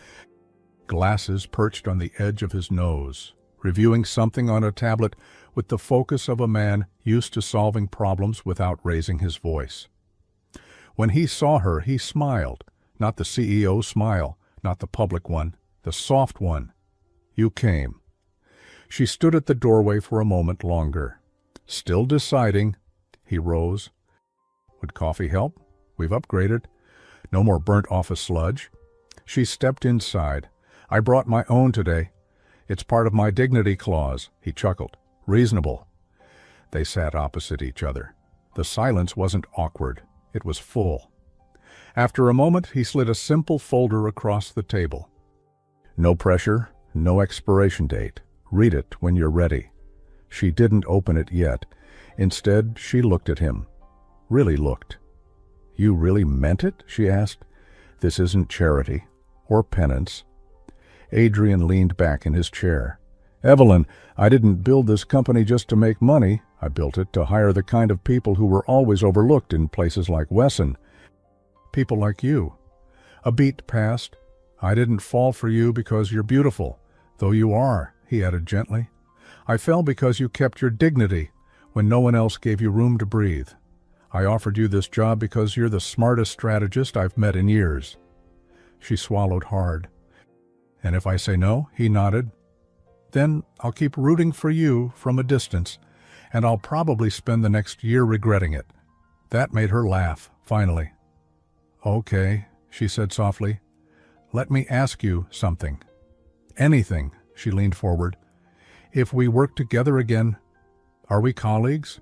glasses perched on the edge of his nose, reviewing something on a tablet with the focus of a man used to solving problems without raising his voice. When he saw her, he smiled, not the CEO smile, not the public one, the soft one. "You came." She stood at the doorway for a moment longer. Still deciding, he rose. "Would coffee help? We've upgraded. No more burnt office sludge." She stepped inside. "I brought my own today. It's part of my dignity clause." He chuckled. "Reasonable." They sat opposite each other. The silence wasn't awkward. It was full. After a moment, he slid a simple folder across the table. "No pressure, no expiration date. Read it when you're ready." She didn't open it yet. Instead, she looked at him. Really looked. "You really meant it?" she asked. "This isn't charity or penance." Adrian leaned back in his chair. "Evelyn, I didn't build this company just to make money. I built it to hire the kind of people who were always overlooked in places like Wesson. People like you." A beat passed. "I didn't fall for you because you're beautiful, though you are," he added gently. "I fell because you kept your dignity when no one else gave you room to breathe. I offered you this job because you're the smartest strategist I've met in years." She swallowed hard. "And if I say no?" He nodded. "Then I'll keep rooting for you from a distance, and I'll probably spend the next year regretting it." That made her laugh, finally. "Okay," she said softly. "Let me ask you something." "Anything." She leaned forward. "If we work together again, are we colleagues?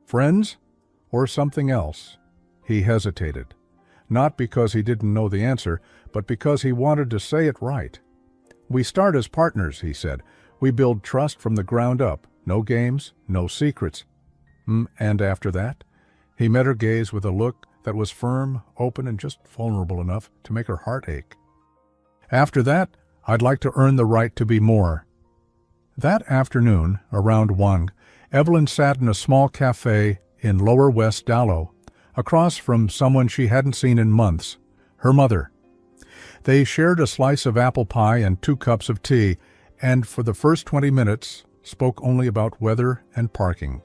Friends? Or something else?" He hesitated. Not because he didn't know the answer, but because he wanted to say it right. "We start as partners," he said. "We build trust from the ground up. No games, no secrets." "And after that?" He met her gaze with a look that was firm, open, and just vulnerable enough to make her heart ache. "After that, I'd like to earn the right to be more." That afternoon, around 1, Evelyn sat in a small cafe in Lower West Dallow, across from someone she hadn't seen in months, her mother. They shared a slice of apple pie and 2 cups of tea, and for the first 20 minutes spoke only about weather and parking.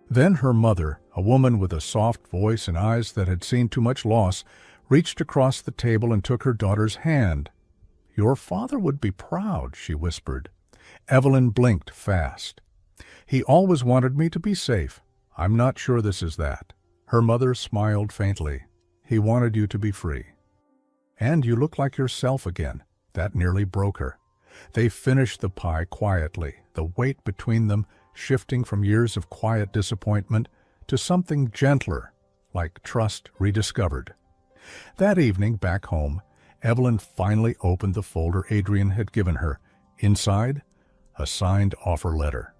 Then her mother, a woman with a soft voice and eyes that had seen too much loss, reached across the table and took her daughter's hand. "Your father would be proud," she whispered. Evelyn blinked fast. "He always wanted me to be safe. I'm not sure this is that." Her mother smiled faintly. "He wanted you to be free. And you look like yourself again." That nearly broke her. They finished the pie quietly, the weight between them shifting from years of quiet disappointment to something gentler, like trust rediscovered. That evening, back home, Evelyn finally opened the folder Adrian had given her. Inside, a signed offer letter.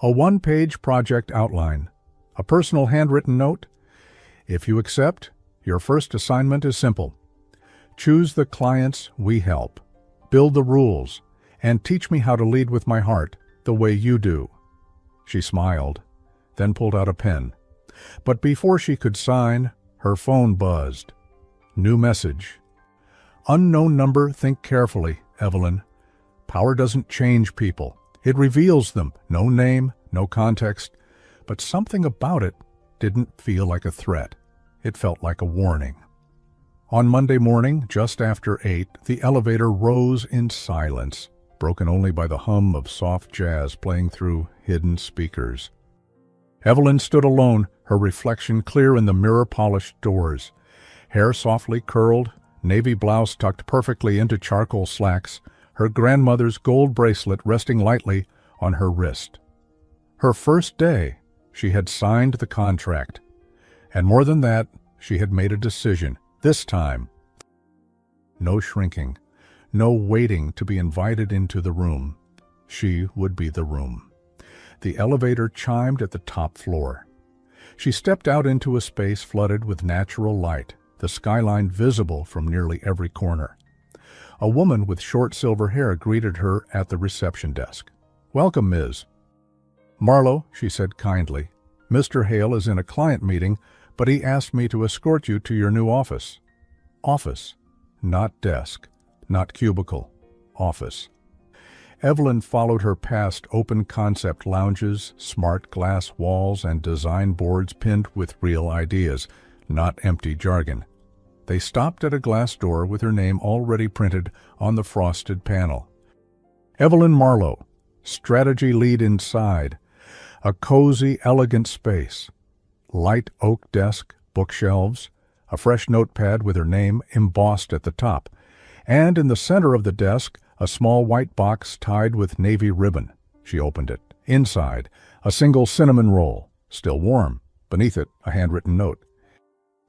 A 1-page project outline. A personal handwritten note. "If you accept, your first assignment is simple. Choose the clients we help, build the rules, and teach me how to lead with my heart the way you do." She smiled, then pulled out a pen. But before she could sign, her phone buzzed. New message. "Unknown number, think carefully, Evelyn. Power doesn't change people. It reveals them. No name, no context. But something about it didn't feel like a threat. It felt like a warning." On Monday morning, just after 8, the elevator rose in silence, broken only by the hum of soft jazz playing through hidden speakers. Evelyn stood alone, her reflection clear in the mirror-polished doors. Hair softly curled, navy blouse tucked perfectly into charcoal slacks, her grandmother's gold bracelet resting lightly on her wrist. Her first day, she had signed the contract. And more than that, she had made a decision. This time, no shrinking, no waiting to be invited into the room. She would be the room. The elevator chimed at the top floor. She stepped out into a space flooded with natural light, the skyline visible from nearly every corner. A woman with short silver hair greeted her at the reception desk. "Welcome, Ms. Marlowe," she said kindly. "Mr. Hale is in a client meeting, but he asked me to escort you to your new office." Office, not desk, not cubicle, office. Evelyn followed her past open-concept lounges, smart glass walls, and design boards pinned with real ideas, not empty jargon. They stopped at a glass door with her name already printed on the frosted panel. Evelyn Marlowe, strategy lead inside. A cozy, elegant space. Light oak desk, bookshelves, a fresh notepad with her name embossed at the top, and in the center of the desk, a small white box tied with navy ribbon. She opened it. Inside, a single cinnamon roll, still warm. Beneath it, a handwritten note.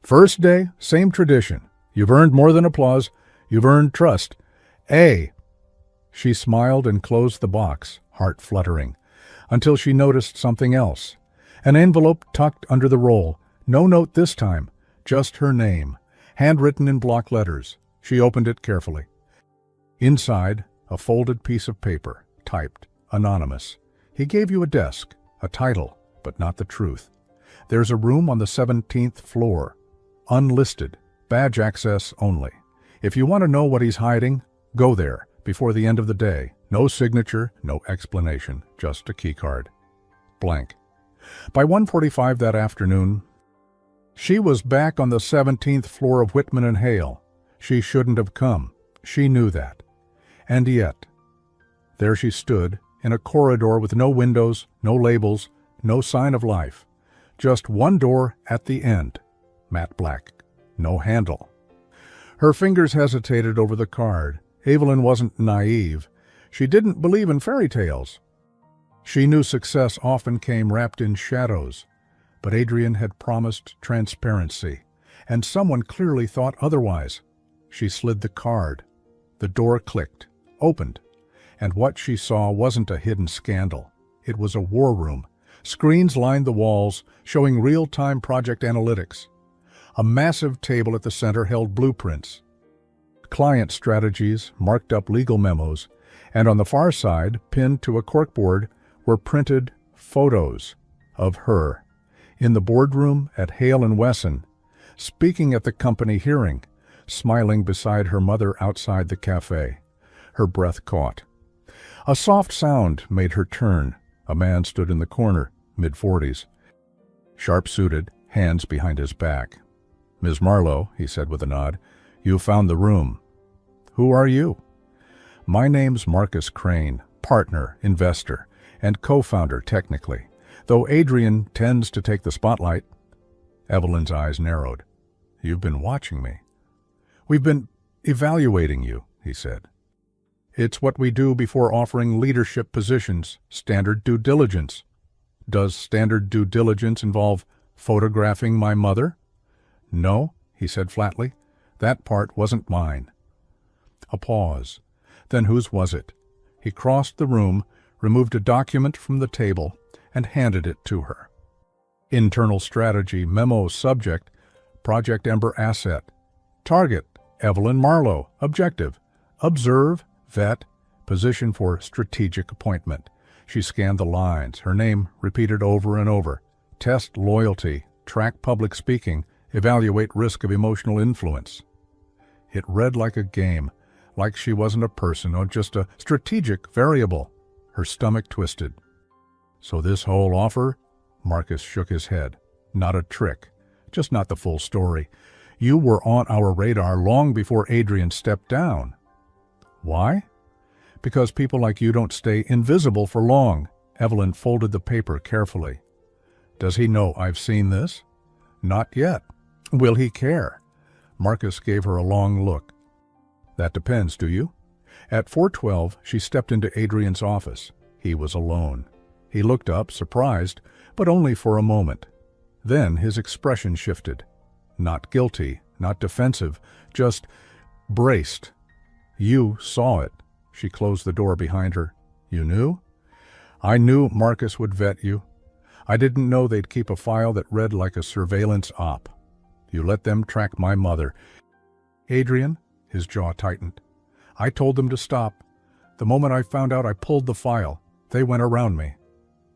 "First day, same tradition. You've earned more than applause. You've earned trust. A." She smiled and closed the box, heart fluttering, until she noticed something else. An envelope tucked under the roll. No note this time, just her name, handwritten in block letters. She opened it carefully. Inside, a folded piece of paper, typed, anonymous. "He gave you a desk, a title, but not the truth. There's a room on the 17th floor. Unlisted, badge access only. If you want to know what he's hiding, go there before the end of the day. No signature, no explanation, just a keycard." Blank. By 1:45 that afternoon, she was back on the 17th floor of Whitman and Hale. She shouldn't have come. She knew that. And yet, there she stood, in a corridor with no windows, no labels, no sign of life. Just one door at the end, matte black, no handle. Her fingers hesitated over the card. Evelyn wasn't naive. She didn't believe in fairy tales. She knew success often came wrapped in shadows, but Adrian had promised transparency, and someone clearly thought otherwise. She slid the card. The door clicked, opened, and what she saw wasn't a hidden scandal. It was a war room. Screens lined the walls, showing real-time project analytics. A massive table at the center held blueprints, client strategies, marked up legal memos, and on the far side, pinned to a corkboard, were printed photos of her in the boardroom at Hale & Wesson, speaking at the company hearing, smiling beside her mother outside the cafe. Her breath caught. A soft sound made her turn. A man stood in the corner, mid-40s. Sharp-suited, hands behind his back. "Ms. Marlowe," he said with a nod, "you found the room." "Who are you?" "My name's Marcus Crane, partner, investor, and co-founder technically, though Adrian tends to take the spotlight." Evelyn's eyes narrowed. "You've been watching me." "We've been evaluating you," he said. "It's what we do before offering leadership positions, standard due diligence." "Does standard due diligence involve photographing my mother?" "No," he said flatly. "That part wasn't mine." A pause. Then whose was it? He crossed the room, removed a document from the table, and handed it to her. Internal strategy, memo subject, Project Ember asset. Target, Evelyn Marlowe, objective. Observe, vet, position for strategic appointment. She scanned the lines, her name repeated over and over. Test loyalty, track public speaking, evaluate risk of emotional influence. It read like a game, like she wasn't a person or just a strategic variable. Her stomach twisted. So this whole offer? Marcus shook his head. Not a trick, just not the full story. You were on our radar long before Adrian stepped down. Why? Because people like you don't stay invisible for long. Evelyn folded the paper carefully. Does he know I've seen this? Not yet. Will he care? Marcus gave her a long look. That depends, do you? At 4:12, she stepped into Adrian's office. He was alone. He looked up, surprised, but only for a moment. Then his expression shifted. Not guilty, not defensive, just braced. You saw it. She closed the door behind her. You knew? I knew Marcus would vet you. I didn't know they'd keep a file that read like a surveillance op. You let them track my mother. Adrian, his jaw tightened. I told them to stop. The moment I found out, I pulled the file. They went around me.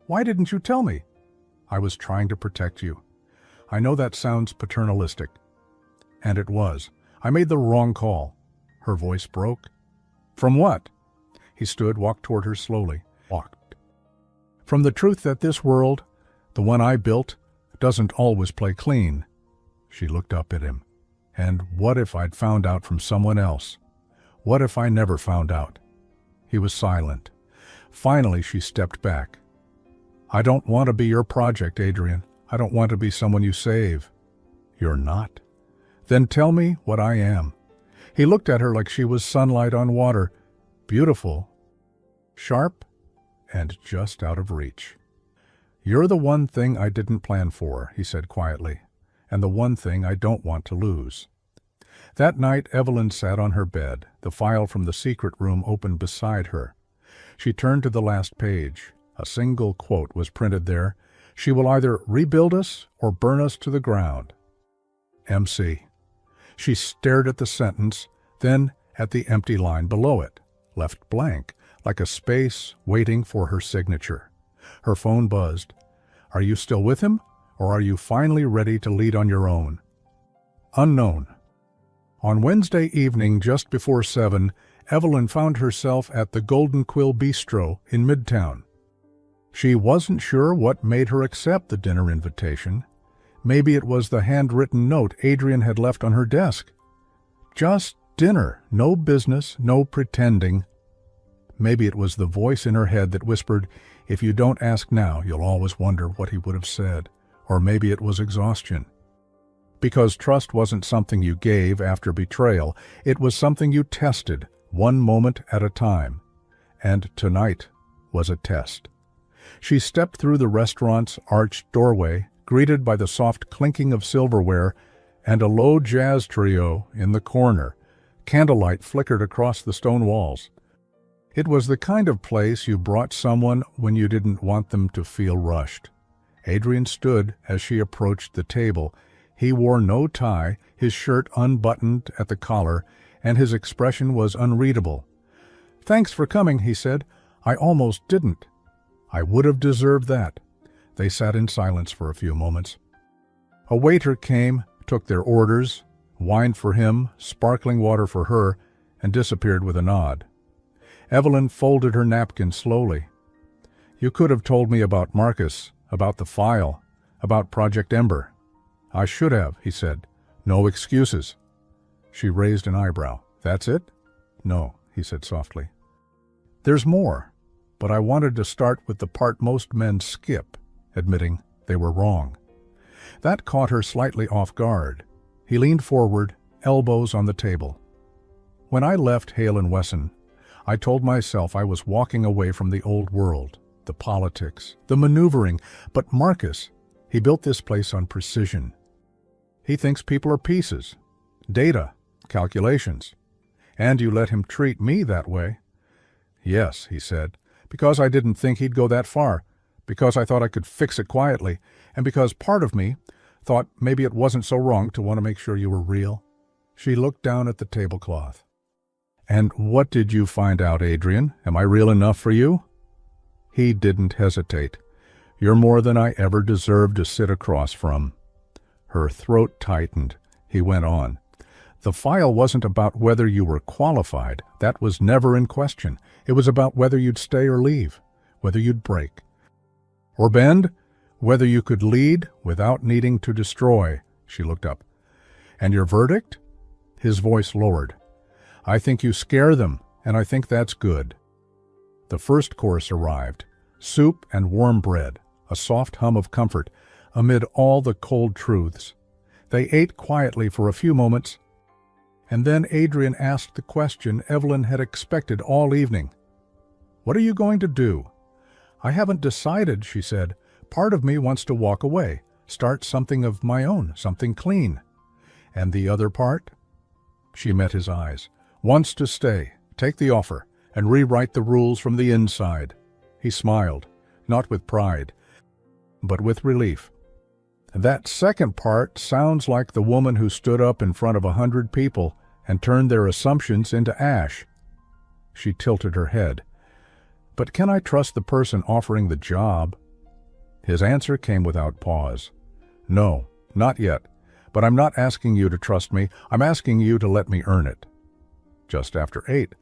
Why didn't you tell me? I was trying to protect you. I know that sounds paternalistic. And it was. I made the wrong call. Her voice broke. From what? He stood, walked toward her slowly. Walked. From the truth that this world, the one I built, doesn't always play clean. She looked up at him. And what if I'd found out from someone else? What if I never found out? He was silent. Finally, she stepped back. I don't want to be your project, Adrian. I don't want to be someone you save. You're not? Then tell me what I am. He looked at her like she was sunlight on water. Beautiful, sharp, and just out of reach. You're the one thing I didn't plan for, he said quietly, and the one thing I don't want to lose. That night, Evelyn sat on her bed, the file from the secret room open beside her. She turned to the last page. A single quote was printed there. She will either rebuild us or burn us to the ground. MC. She stared at the sentence, then at the empty line below it, left blank, like a space waiting for her signature. Her phone buzzed. Are you still with him, or are you finally ready to lead on your own? Unknown. On Wednesday evening, just before 7, Evelyn found herself at the Golden Quill Bistro in Midtown. She wasn't sure what made her accept the dinner invitation. Maybe it was the handwritten note Adrian had left on her desk. Just dinner, no business, no pretending. Maybe it was the voice in her head that whispered, if you don't ask now, you'll always wonder what he would have said. Or maybe it was exhaustion. Because trust wasn't something you gave after betrayal, it was something you tested, one moment at a time. And tonight was a test. She stepped through the restaurant's arched doorway, greeted by the soft clinking of silverware and a low jazz trio in the corner. Candlelight flickered across the stone walls. It was the kind of place you brought someone when you didn't want them to feel rushed. Adrian stood as she approached the table. He wore no tie, his shirt unbuttoned at the collar, and his expression was unreadable. Thanks for coming, he said. I almost didn't. I would have deserved that. They sat in silence for a few moments. A waiter came, took their orders, wine for him, sparkling water for her, and disappeared with a nod. Evelyn folded her napkin slowly. You could have told me about Marcus, about the file, about Project Ember. I should have, he said. No excuses. She raised an eyebrow. That's it? No, he said softly. There's more, but I wanted to start with the part most men skip, admitting they were wrong. That caught her slightly off guard. He leaned forward, elbows on the table. When I left Hale & Wesson, I told myself I was walking away from the old world, the politics, the maneuvering. But Marcus, he built this place on precision. He thinks people are pieces, data, calculations. And you let him treat me that way. Yes, he said, because I didn't think he'd go that far, because I thought I could fix it quietly, and because part of me thought maybe it wasn't so wrong to want to make sure you were real. She looked down at the tablecloth. "And what did you find out, Adrian? Am I real enough for you?" He didn't hesitate. "You're more than I ever deserved to sit across from." Her throat tightened. He went on. "The file wasn't about whether you were qualified. That was never in question. It was about whether you'd stay or leave, whether you'd break or bend, whether you could lead without needing to destroy." She looked up. "And your verdict?" His voice lowered. "I think you scare them, and I think that's good." The first course arrived. Soup and warm bread, a soft hum of comfort, amid all the cold truths. They ate quietly for a few moments, and then Adrian asked the question Evelyn had expected all evening. "What are you going to do?" "I haven't decided," she said. "Part of me wants to walk away, start something of my own, something clean." "And the other part?" She met his eyes. "Wants to stay, take the offer, and rewrite the rules from the inside." He smiled, not with pride, but with relief. "That second part sounds like the woman who stood up in front of 100 people and turned their assumptions into ash." She tilted her head. "But can I trust the person offering the job?" His answer came without pause. "No, not yet. But I'm not asking you to trust me. I'm asking you to let me earn it." Just after 8.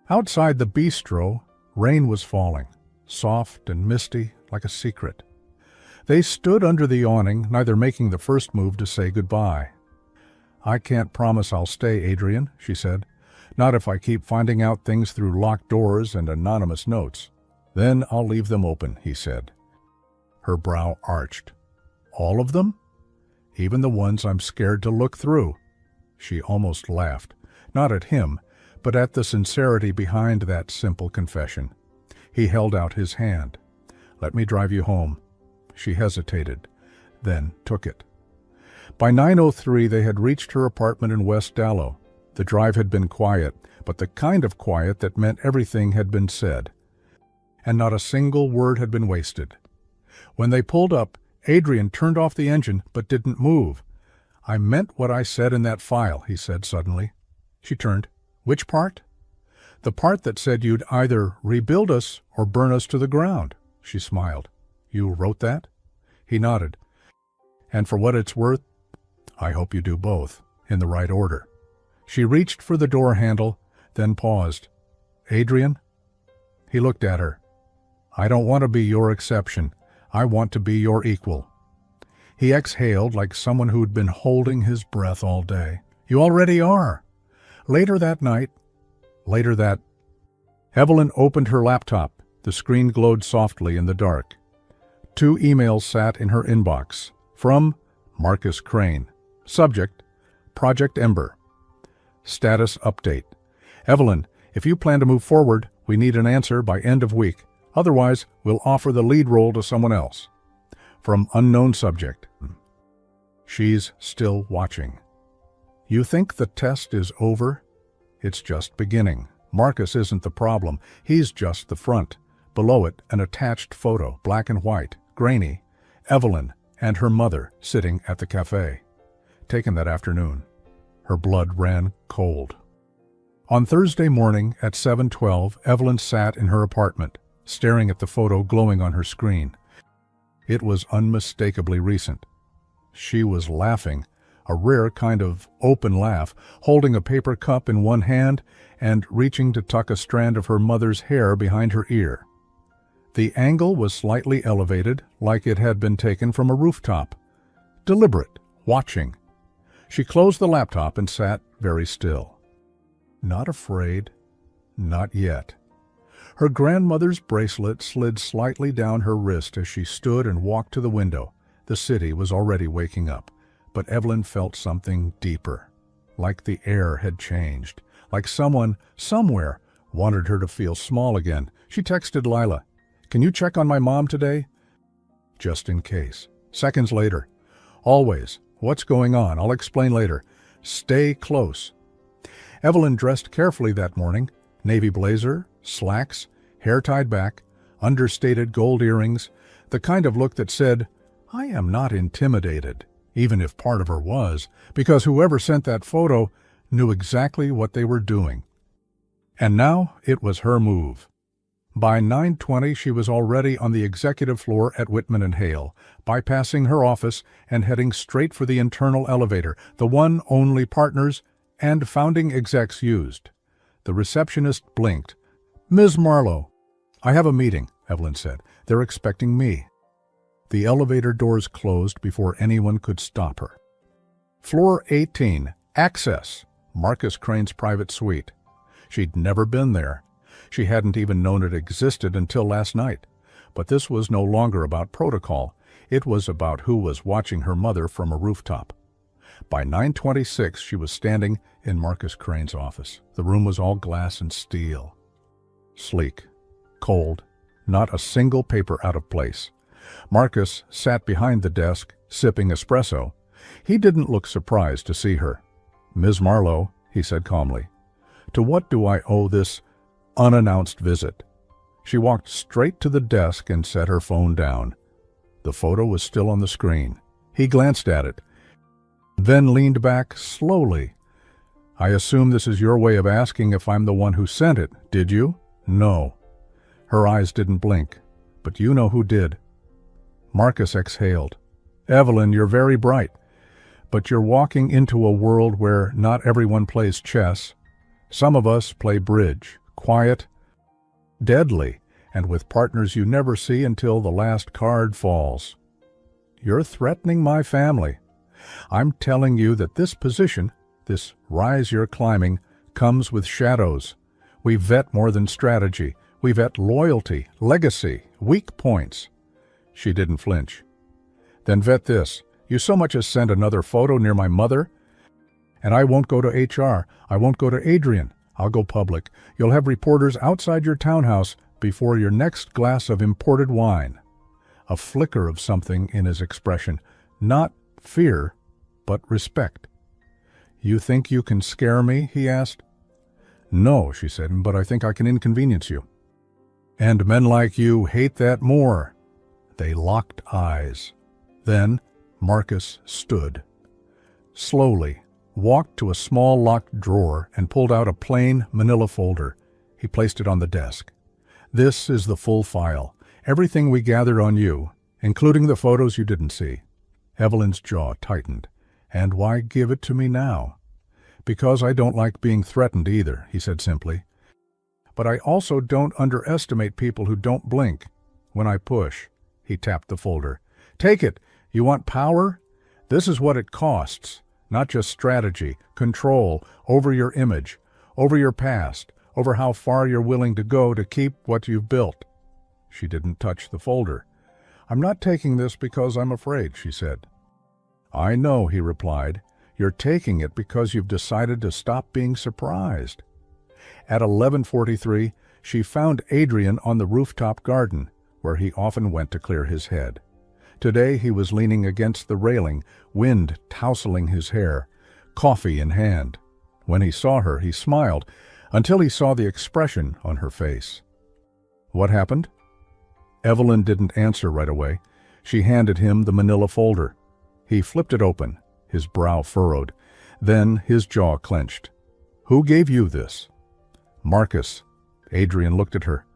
Outside the bistro, rain was falling, soft and misty like a secret. They stood under the awning, neither making the first move to say goodbye. "I can't promise I'll stay, Adrian," she said. "Not if I keep finding out things through locked doors and anonymous notes." "Then I'll leave them open," he said. Her brow arched. "All of them?" "Even the ones I'm scared to look through." She almost laughed, not at him, but at the sincerity behind that simple confession. He held out his hand. "Let me drive you home." She hesitated, then took it. By 9:03 they had reached her apartment in West Dallow. The drive had been quiet, but the kind of quiet that meant everything had been said. And not a single word had been wasted. When they pulled up, Adrian turned off the engine but didn't move. "I meant what I said in that file," he said suddenly. She turned. "Which part?" "The part that said you'd either rebuild us or burn us to the ground." She smiled. "You wrote that?" He nodded. "And for what it's worth, I hope you do both, in the right order." She reached for the door handle, then paused. "Adrian?" He looked at her. "I don't want to be your exception. I want to be your equal." He exhaled like someone who'd been holding his breath all day. "You already are." Later that night, Evelyn opened her laptop. The screen glowed softly in the dark. 2 emails sat in her inbox. From Marcus Crane. Subject, Project Ember. Status update. "Evelyn, if you plan to move forward, we need an answer by end of week. Otherwise, we'll offer the lead role to someone else." From unknown subject. "She's still watching." "You think the test is over?" "It's just beginning. Marcus isn't the problem. He's just the front. Below it, an attached photo, black and white, grainy. Evelyn and her mother sitting at the cafe. Taken that afternoon. Her blood ran cold. On Thursday morning at 7:12, Evelyn sat in her apartment, staring at the photo glowing on her screen. It was unmistakably recent. She was laughing, a rare kind of open laugh, holding a paper cup in one hand and reaching to tuck a strand of her mother's hair behind her ear. The angle was slightly elevated, like it had been taken from a rooftop. Deliberate, watching. She closed the laptop and sat very still. Not afraid. Not yet. Her grandmother's bracelet slid slightly down her wrist as she stood and walked to the window. The city was already waking up, but Evelyn felt something deeper, like the air had changed, like someone, somewhere, wanted her to feel small again. She texted Lila, "Can you check on my mom today?" Just in case. Seconds later, "Always. What's going on? I'll explain later. Stay close." Evelyn dressed carefully that morning. Navy blazer, slacks, hair tied back, understated gold earrings, the kind of look that said, "I am not intimidated," even if part of her was, because whoever sent that photo knew exactly what they were doing. And now it was her move. By 9:20 she was already on the executive floor at Whitman and Hale, bypassing her office and heading straight for the internal elevator, the one only partners and founding execs used. The receptionist blinked. "Ms. Marlowe." "I have a meeting," Evelyn said. "They're expecting me." The elevator doors closed before anyone could stop her. Floor 18, Access, Marcus Crane's private suite. She'd never been there. She hadn't even known it existed until last night. But this was no longer about protocol. It was about who was watching her mother from a rooftop. By 9:26, she was standing in Marcus Crane's office. The room was all glass and steel. Sleek, cold, not a single paper out of place. Marcus sat behind the desk, sipping espresso. He didn't look surprised to see her. "Ms. Marlowe," he said calmly, "to what do I owe this unannounced visit?" She walked straight to the desk and set her phone down. The photo was still on the screen. He glanced at it, then leaned back slowly. "I assume this is your way of asking if I'm the one who sent it, did you?" "No." Her eyes didn't blink. "But you know who did." Marcus exhaled. "Evelyn, you're very bright, but you're walking into a world where not everyone plays chess. Some of us play bridge, quiet, deadly, and with partners you never see until the last card falls. You're threatening my family. I'm telling you that this position, this rise you're climbing, comes with shadows. We vet more than strategy. We vet loyalty, legacy, weak points." She didn't flinch. "Then vet this. You so much as send another photo near my mother, and I won't go to HR. I won't go to Adrian. I'll go public. You'll have reporters outside your townhouse before your next glass of imported wine." A flicker of something in his expression. Not fear, but respect. "You think you can scare me?" he asked. "No," she said, "but I think I can inconvenience you. And men like you hate that more." They locked eyes. Then Marcus stood. Slowly, walked to a small locked drawer and pulled out a plain manila folder. He placed it on the desk. "This is the full file. Everything we gathered on you, including the photos you didn't see." Evelyn's jaw tightened. "And why give it to me now?" "Because I don't like being threatened either," he said simply. "But I also don't underestimate people who don't blink. When I push," he tapped the folder. "Take it. You want power? This is what it costs. Not just strategy, control over your image, over your past, over how far you're willing to go to keep what you've built." She didn't touch the folder. "I'm not taking this because I'm afraid," she said. "I know," he replied. "You're taking it because you've decided to stop being surprised." At 11:43, she found Adrian on the rooftop garden, where he often went to clear his head. Today he was leaning against the railing, wind tousling his hair, coffee in hand. When he saw her, he smiled, until he saw the expression on her face. "What happened?" Evelyn didn't answer right away. She handed him the manila folder. He flipped it open, his brow furrowed. Then his jaw clenched. "Who gave you this?" "Marcus." Adrian looked at her.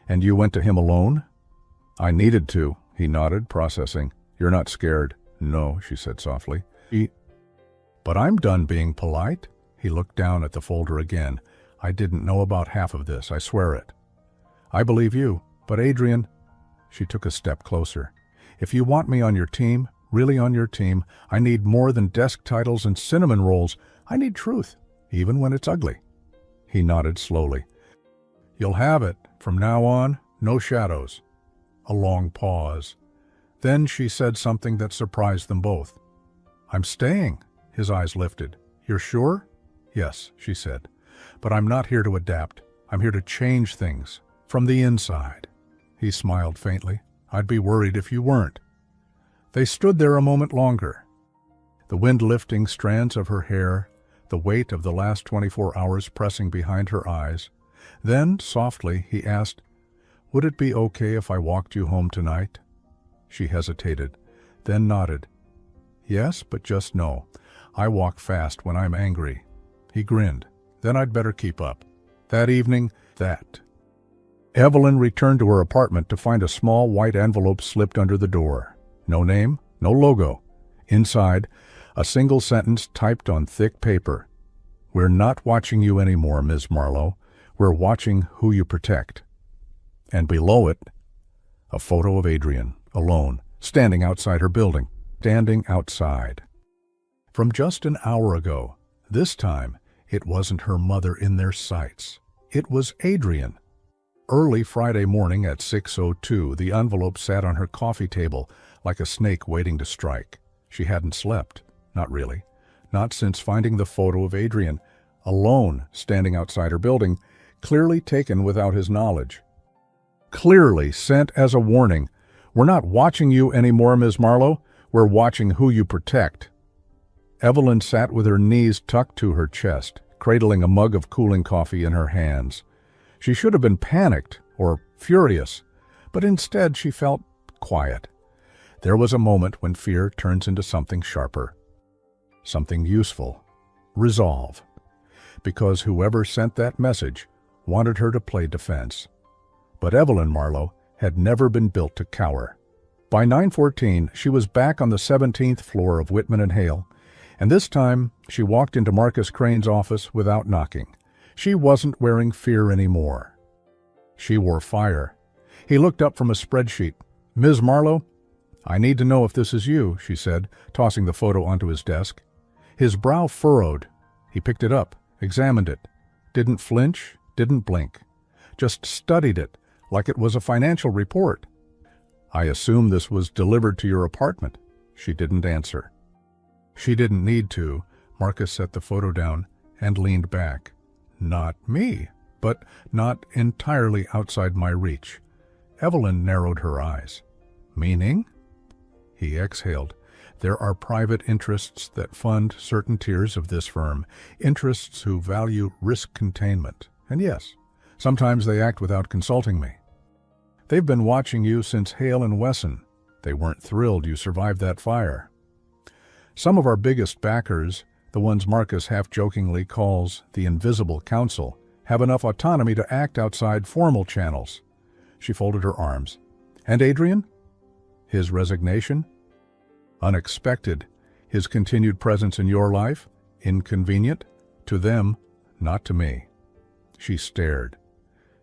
"And you went to him alone?" "I needed to," he nodded, processing. "You're not scared?" "No," she said softly. "But I'm done being polite." He looked down at the folder again. "I didn't know about half of this, I swear it." "I believe you, but Adrian—" She took a step closer. "If you want me on your team, really on your team, I need more than desk titles and cinnamon rolls. I need truth, even when it's ugly." He nodded slowly. "You'll have it. From now on, no shadows." A long pause. Then she said something that surprised them both. "I'm staying." His eyes lifted. "You're sure?" "Yes," she said. "But I'm not here to adapt. I'm here to change things. From the inside." He smiled faintly. "I'd be worried if you weren't." They stood there a moment longer. The wind lifting strands of her hair, the weight of the last 24 hours pressing behind her eyes. Then, softly, he asked, "Would it be okay if I walked you home tonight?" She hesitated, then nodded. Yes, but just know, I walk fast when I'm angry. He grinned. Then I'd better keep up. That evening, Evelyn returned to her apartment to find a small white envelope slipped under the door. No name, no logo. Inside, a single sentence typed on thick paper. We're not watching you anymore, Ms. Marlowe. We're watching who you protect. And below it, a photo of Adrian, alone, standing outside her building. Standing outside. From just an hour ago, this time, it wasn't her mother in their sights. It was Adrian. Early Friday morning at 6:02, the envelope sat on her coffee table like a snake waiting to strike. She hadn't slept. Not really. Not since finding the photo of Adrian, alone, standing outside her building, clearly taken without his knowledge. Clearly sent as a warning. We're not watching you anymore, Ms. Marlowe. We're watching who you protect. Evelyn sat with her knees tucked to her chest, cradling a mug of cooling coffee in her hands. She should have been panicked or furious, but instead she felt quiet. There was a moment when fear turns into something sharper, something useful, resolve, because whoever sent that message wanted her to play defense. But Evelyn Marlowe had never been built to cower. By 9:14, she was back on the 17th floor of Whitman and Hale, and this time she walked into Marcus Crane's office without knocking. She wasn't wearing fear anymore. She wore fire. He looked up from a spreadsheet. Ms. Marlowe, I need to know if this is you, she said, tossing the photo onto his desk. His brow furrowed. He picked it up, examined it. Didn't flinch, didn't blink. Just studied it like it was a financial report. I assume this was delivered to your apartment. She didn't answer. She didn't need to. Marcus set the photo down and leaned back. Not me, but not entirely outside my reach. Evelyn narrowed her eyes. Meaning? He exhaled. There are private interests that fund certain tiers of this firm, interests who value risk containment. And yes, sometimes they act without consulting me. They've been watching you since Hale and Wesson. They weren't thrilled you survived that fire. Some of our biggest backers, the ones Marcus half-jokingly calls the Invisible Council, have enough autonomy to act outside formal channels. She folded her arms. And Adrian? His resignation? Unexpected. His continued presence in your life? Inconvenient? To them, not to me. She stared.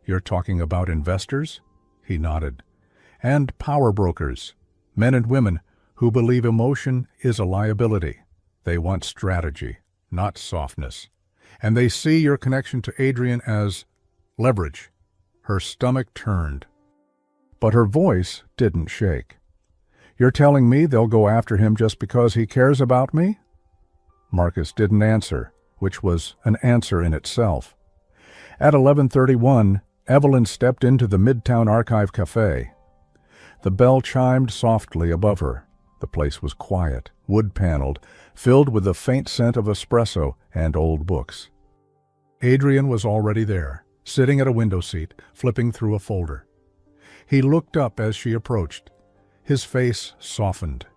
You're talking about investors? He nodded. And power brokers, men and women who believe emotion is a liability. They want strategy, not softness. And they see your connection to Adrian as leverage. Her stomach turned. But her voice didn't shake. You're telling me they'll go after him just because he cares about me? Marcus didn't answer, which was an answer in itself. At 11:31, Evelyn stepped into the Midtown Archive Cafe. The bell chimed softly above her. The place was quiet, wood-paneled, filled with the faint scent of espresso and old books. Adrian was already there, sitting at a window seat, flipping through a folder. He looked up as she approached. His face softened.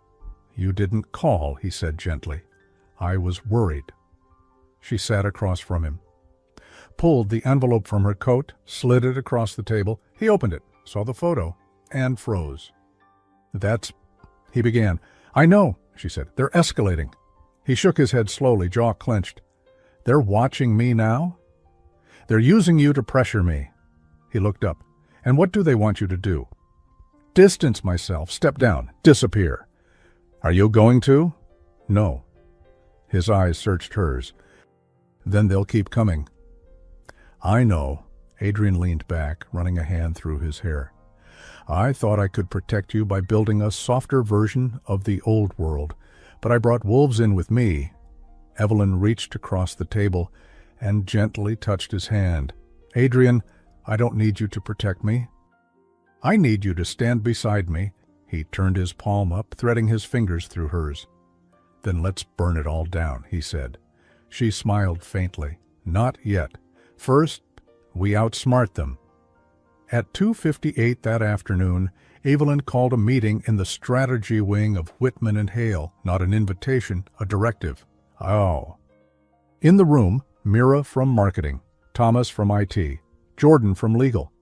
You didn't call, he said gently. I was worried. She sat across from him, pulled the envelope from her coat, slid it across the table. He opened it, saw the photo, and froze. He began. I know, she said. They're escalating. He shook his head slowly, jaw clenched. They're watching me now? They're using you to pressure me. He looked up. And what do they want you to do? Distance myself, step down, disappear. Are you going to? No. His eyes searched hers. Then they'll keep coming. I know. Adrian leaned back, running a hand through his hair. I thought I could protect you by building a softer version of the old world, but I brought wolves in with me. Evelyn reached across the table and gently touched his hand. Adrian, I don't need you to protect me. I need you to stand beside me. He turned his palm up, threading his fingers through hers. Then let's burn it all down, he said. She smiled faintly. Not yet. First, we outsmart them. At 2:58 that afternoon, Evelyn called a meeting in the strategy wing of Whitman and Hale, not an invitation, a directive. Oh. In the room, Mira from marketing, Thomas from IT, Jordan from legal,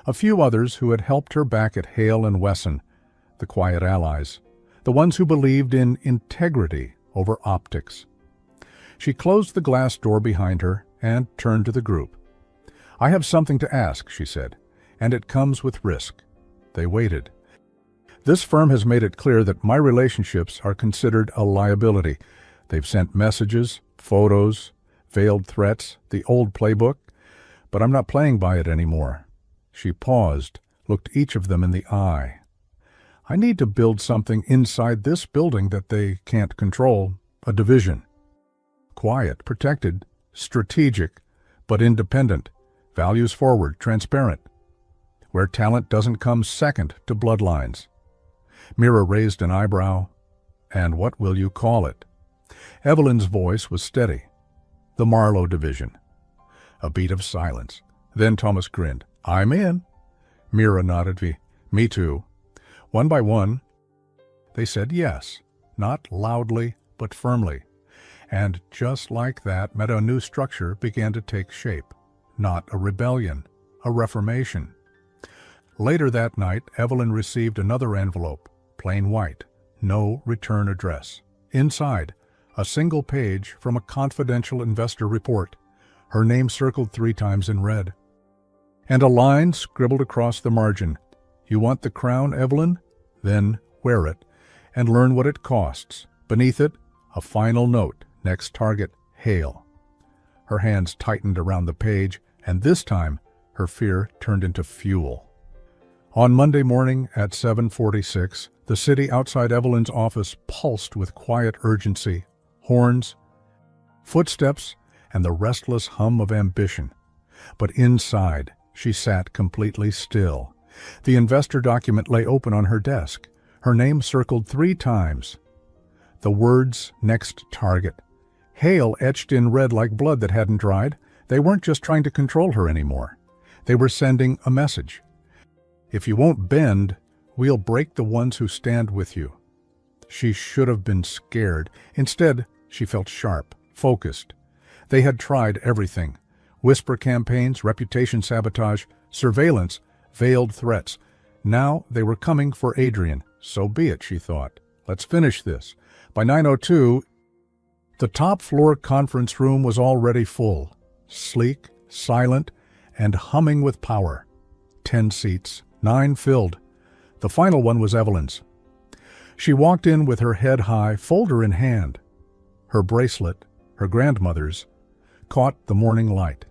a few others who had helped her back at Hale and Wesson, the quiet allies, the ones who believed in integrity over optics. She closed the glass door behind her and turned to the group. "I have something to ask," she said, "and it comes with risk." They waited. "This firm has made it clear that my relationships are considered a liability. They've sent messages, photos, veiled threats, the old playbook, but I'm not playing by it anymore." She paused, looked each of them in the eye. "I need to build something inside this building that they can't control, a division. Quiet, protected, strategic, but independent, values forward, transparent, where talent doesn't come second to bloodlines." Mira raised an eyebrow. "And what will you call it?" Evelyn's voice was steady. "The Marlowe Division." A beat of silence. Then Thomas grinned. "I'm in." Mira nodded. "Me too." One by one, they said yes, not loudly, but firmly. And just like that, a new structure began to take shape. Not a rebellion, a reformation. Later that night, Evelyn received another envelope, plain white, no return address. Inside, a single page from a confidential investor report, her name circled 3 times in red. And a line scribbled across the margin. "You want the crown, Evelyn? Then wear it, and learn what it costs." Beneath it, a final note, next target, Hale. Her hands tightened around the page, and this time, her fear turned into fuel. On Monday morning at 7:46, the city outside Evelyn's office pulsed with quiet urgency, horns, footsteps, and the restless hum of ambition. But inside, she sat completely still. The investor document lay open on her desk, her name circled 3 times. The words, "next target." Hale etched in red like blood that hadn't dried. They weren't just trying to control her anymore. They were sending a message. "If you won't bend, we'll break the ones who stand with you." She should have been scared. Instead, she felt sharp, focused. They had tried everything. Whisper campaigns, reputation sabotage, surveillance, veiled threats. Now they were coming for Adrian. So be it, she thought. Let's finish this. By 9:02, the top-floor conference room was already full, sleek, silent, and humming with power. 10 seats, 9 filled. The final one was Evelyn's. She walked in with her head high, folder in hand. Her bracelet, her grandmother's, caught the morning light.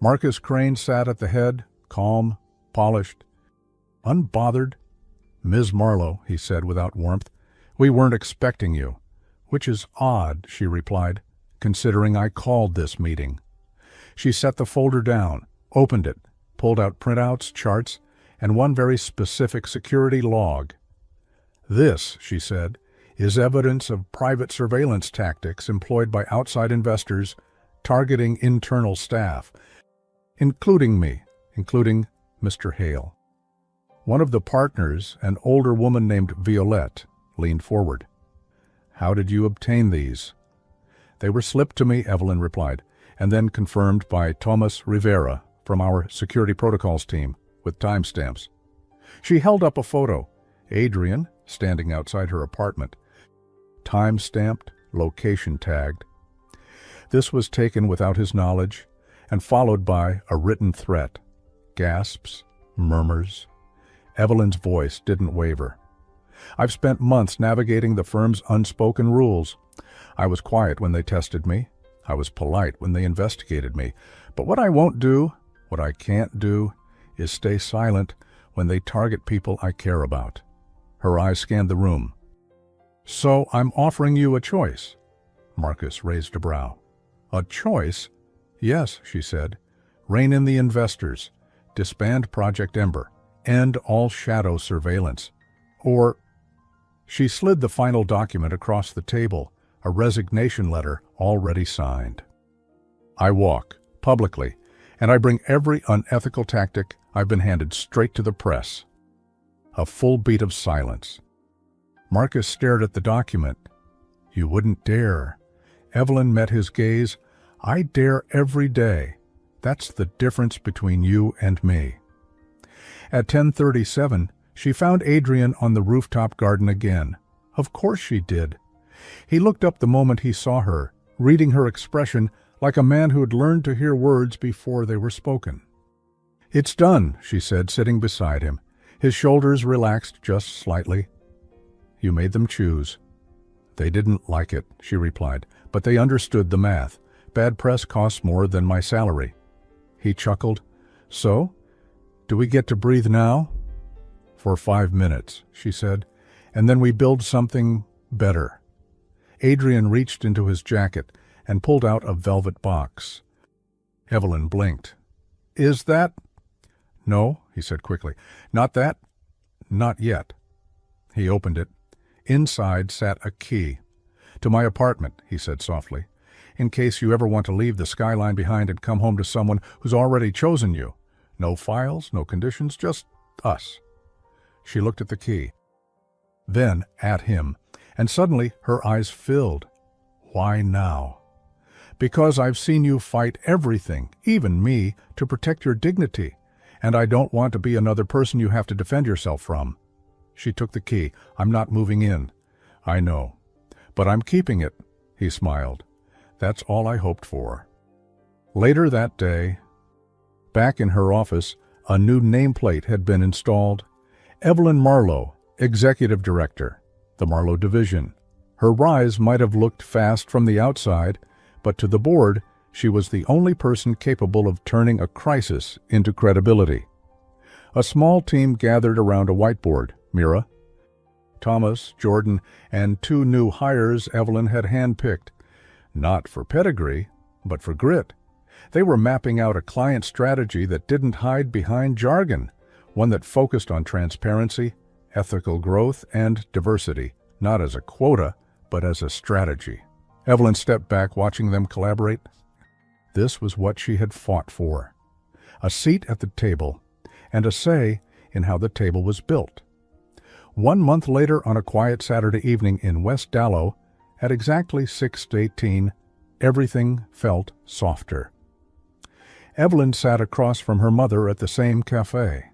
Marcus Crane sat at the head, calm, polished, unbothered. "Ms. Marlowe," he said without warmth, "we weren't expecting you." "Which is odd," she replied, "considering I called this meeting." She set the folder down, opened it, pulled out printouts, charts, and one very specific security log. "This," she said, "is evidence of private surveillance tactics employed by outside investors targeting internal staff, including me, including Mr. Hale." One of the partners, an older woman named Violette, leaned forward. "How did you obtain these?" "They were slipped to me," Evelyn replied, and then confirmed by Thomas Rivera from our security protocols team, with timestamps. She held up a photo, Adrian standing outside her apartment, time-stamped, location tagged. This was taken without his knowledge, and followed by a written threat. Gasps, murmurs. Evelyn's voice didn't waver. "I've spent months navigating the firm's unspoken rules. I was quiet when they tested me. I was polite when they investigated me. But what I won't do, what I can't do, is stay silent when they target people I care about." Her eyes scanned the room. "So I'm offering you a choice." Marcus raised a brow. "A choice?" "Yes," she said. "Rein in the investors. Disband Project Ember. End all shadow surveillance. Or—" She slid the final document across the table, a resignation letter already signed. "I walk, publicly, and I bring every unethical tactic I've been handed straight to the press." A full beat of silence. Marcus stared at the document. You wouldn't dare. Evelyn met his gaze. I dare every day. That's the difference between you and me. At 10:37, she found Adrian on the rooftop garden again. Of course she did. He looked up the moment he saw her, reading her expression like a man who had learned to hear words before they were spoken. It's done, she said, sitting beside him. His shoulders relaxed just slightly. You made them choose. They didn't like it, she replied, but they understood the math. Bad press costs more than my salary. He chuckled. So? Do we get to breathe now? For 5 minutes, she said, and then we build something better. Adrian reached into his jacket and pulled out a velvet box. Evelyn blinked. Is that? No, he said quickly. Not that? Not yet. He opened it. Inside sat a key. To my apartment, he said softly, in case you ever want to leave the skyline behind and come home to someone who's already chosen you. No files, no conditions, just us. She looked at the key, then at him, and suddenly her eyes filled. Why now? Because I've seen you fight everything, even me, to protect your dignity, and I don't want to be another person you have to defend yourself from. She took the key. I'm not moving in. I know. But I'm keeping it, he smiled. That's all I hoped for. Later that day, back in her office, a new nameplate had been installed. Evelyn Marlowe, Executive Director, the Marlowe Division. Her rise might have looked fast from the outside, but to the board, she was the only person capable of turning a crisis into credibility. A small team gathered around a whiteboard. Mira, Thomas, Jordan, and 2 new hires Evelyn had handpicked. Not for pedigree, but for grit. They were mapping out a client strategy that didn't hide behind jargon, one that focused on transparency, ethical growth, and diversity, not as a quota, but as a strategy. Evelyn stepped back, watching them collaborate. This was what she had fought for. A seat at the table, and a say in how the table was built. 1 month later, on a quiet Saturday evening in West Dallow, at exactly 6:18, everything felt softer. Evelyn sat across from her mother at the same cafe.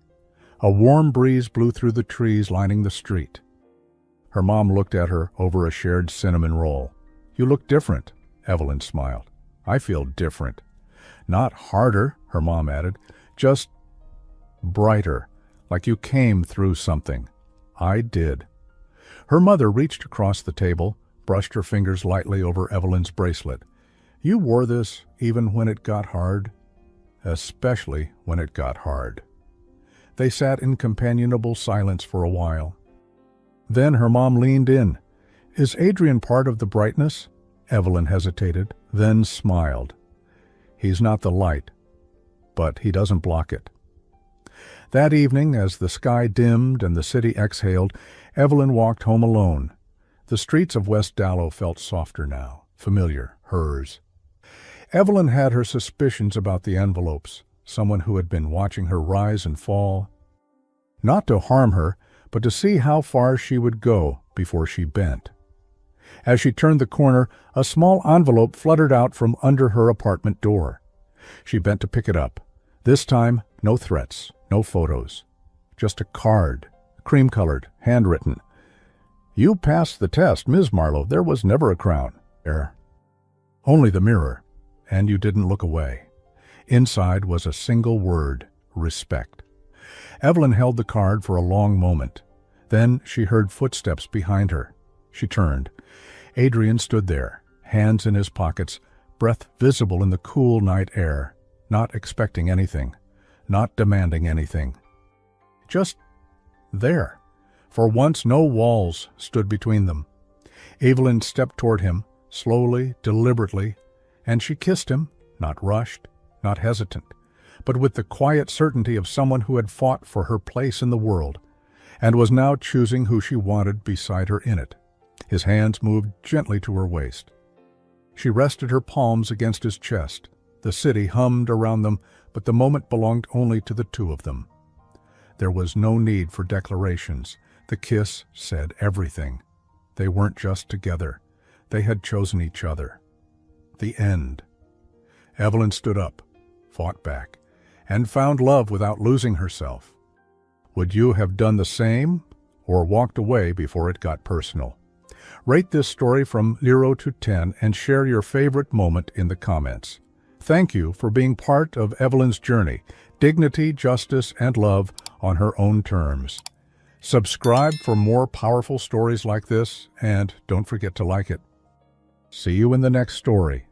A warm breeze blew through the trees lining the street. Her mom looked at her over a shared cinnamon roll. You look different, Evelyn smiled. I feel different. Not harder, her mom added, just brighter, like you came through something. I did. Her mother reached across the table, brushed her fingers lightly over Evelyn's bracelet. You wore this even when it got hard, especially when it got hard. They sat in companionable silence for a while. Then her mom leaned in. Is Adrian part of the brightness? Evelyn hesitated, then smiled. He's not the light, but he doesn't block it. That evening, as the sky dimmed and the city exhaled, Evelyn walked home alone. The streets of West Dallow felt softer now, familiar, hers. Evelyn had her suspicions about the envelopes, someone who had been watching her rise and fall. Not to harm her, but to see how far she would go before she bent. As she turned the corner, a small envelope fluttered out from under her apartment door. She bent to pick it up. This time, no threats, no photos. Just a card, cream-colored, handwritten. You passed the test, Ms. Marlowe. There was never a crown. There. Only the mirror. And you didn't look away. Inside was a single word, respect. Evelyn held the card for a long moment. Then she heard footsteps behind her. She turned. Adrian stood there, hands in his pockets, breath visible in the cool night air, not expecting anything, not demanding anything. Just there. For once no walls stood between them. Evelyn stepped toward him, slowly, deliberately, and she kissed him, not rushed, not hesitant, but with the quiet certainty of someone who had fought for her place in the world, and was now choosing who she wanted beside her in it. His hands moved gently to her waist. She rested her palms against his chest. The city hummed around them, but the moment belonged only to the two of them. There was no need for declarations. The kiss said everything. They weren't just together. They had chosen each other. The end. Evelyn stood up, fought back, and found love without losing herself. Would you have done the same or walked away before it got personal? Rate this story from 0 to 10 and share your favorite moment in the comments. Thank you for being part of Evelyn's journey, dignity, justice, and love on her own terms. Subscribe for more powerful stories like this, and don't forget to like it. See you in the next story.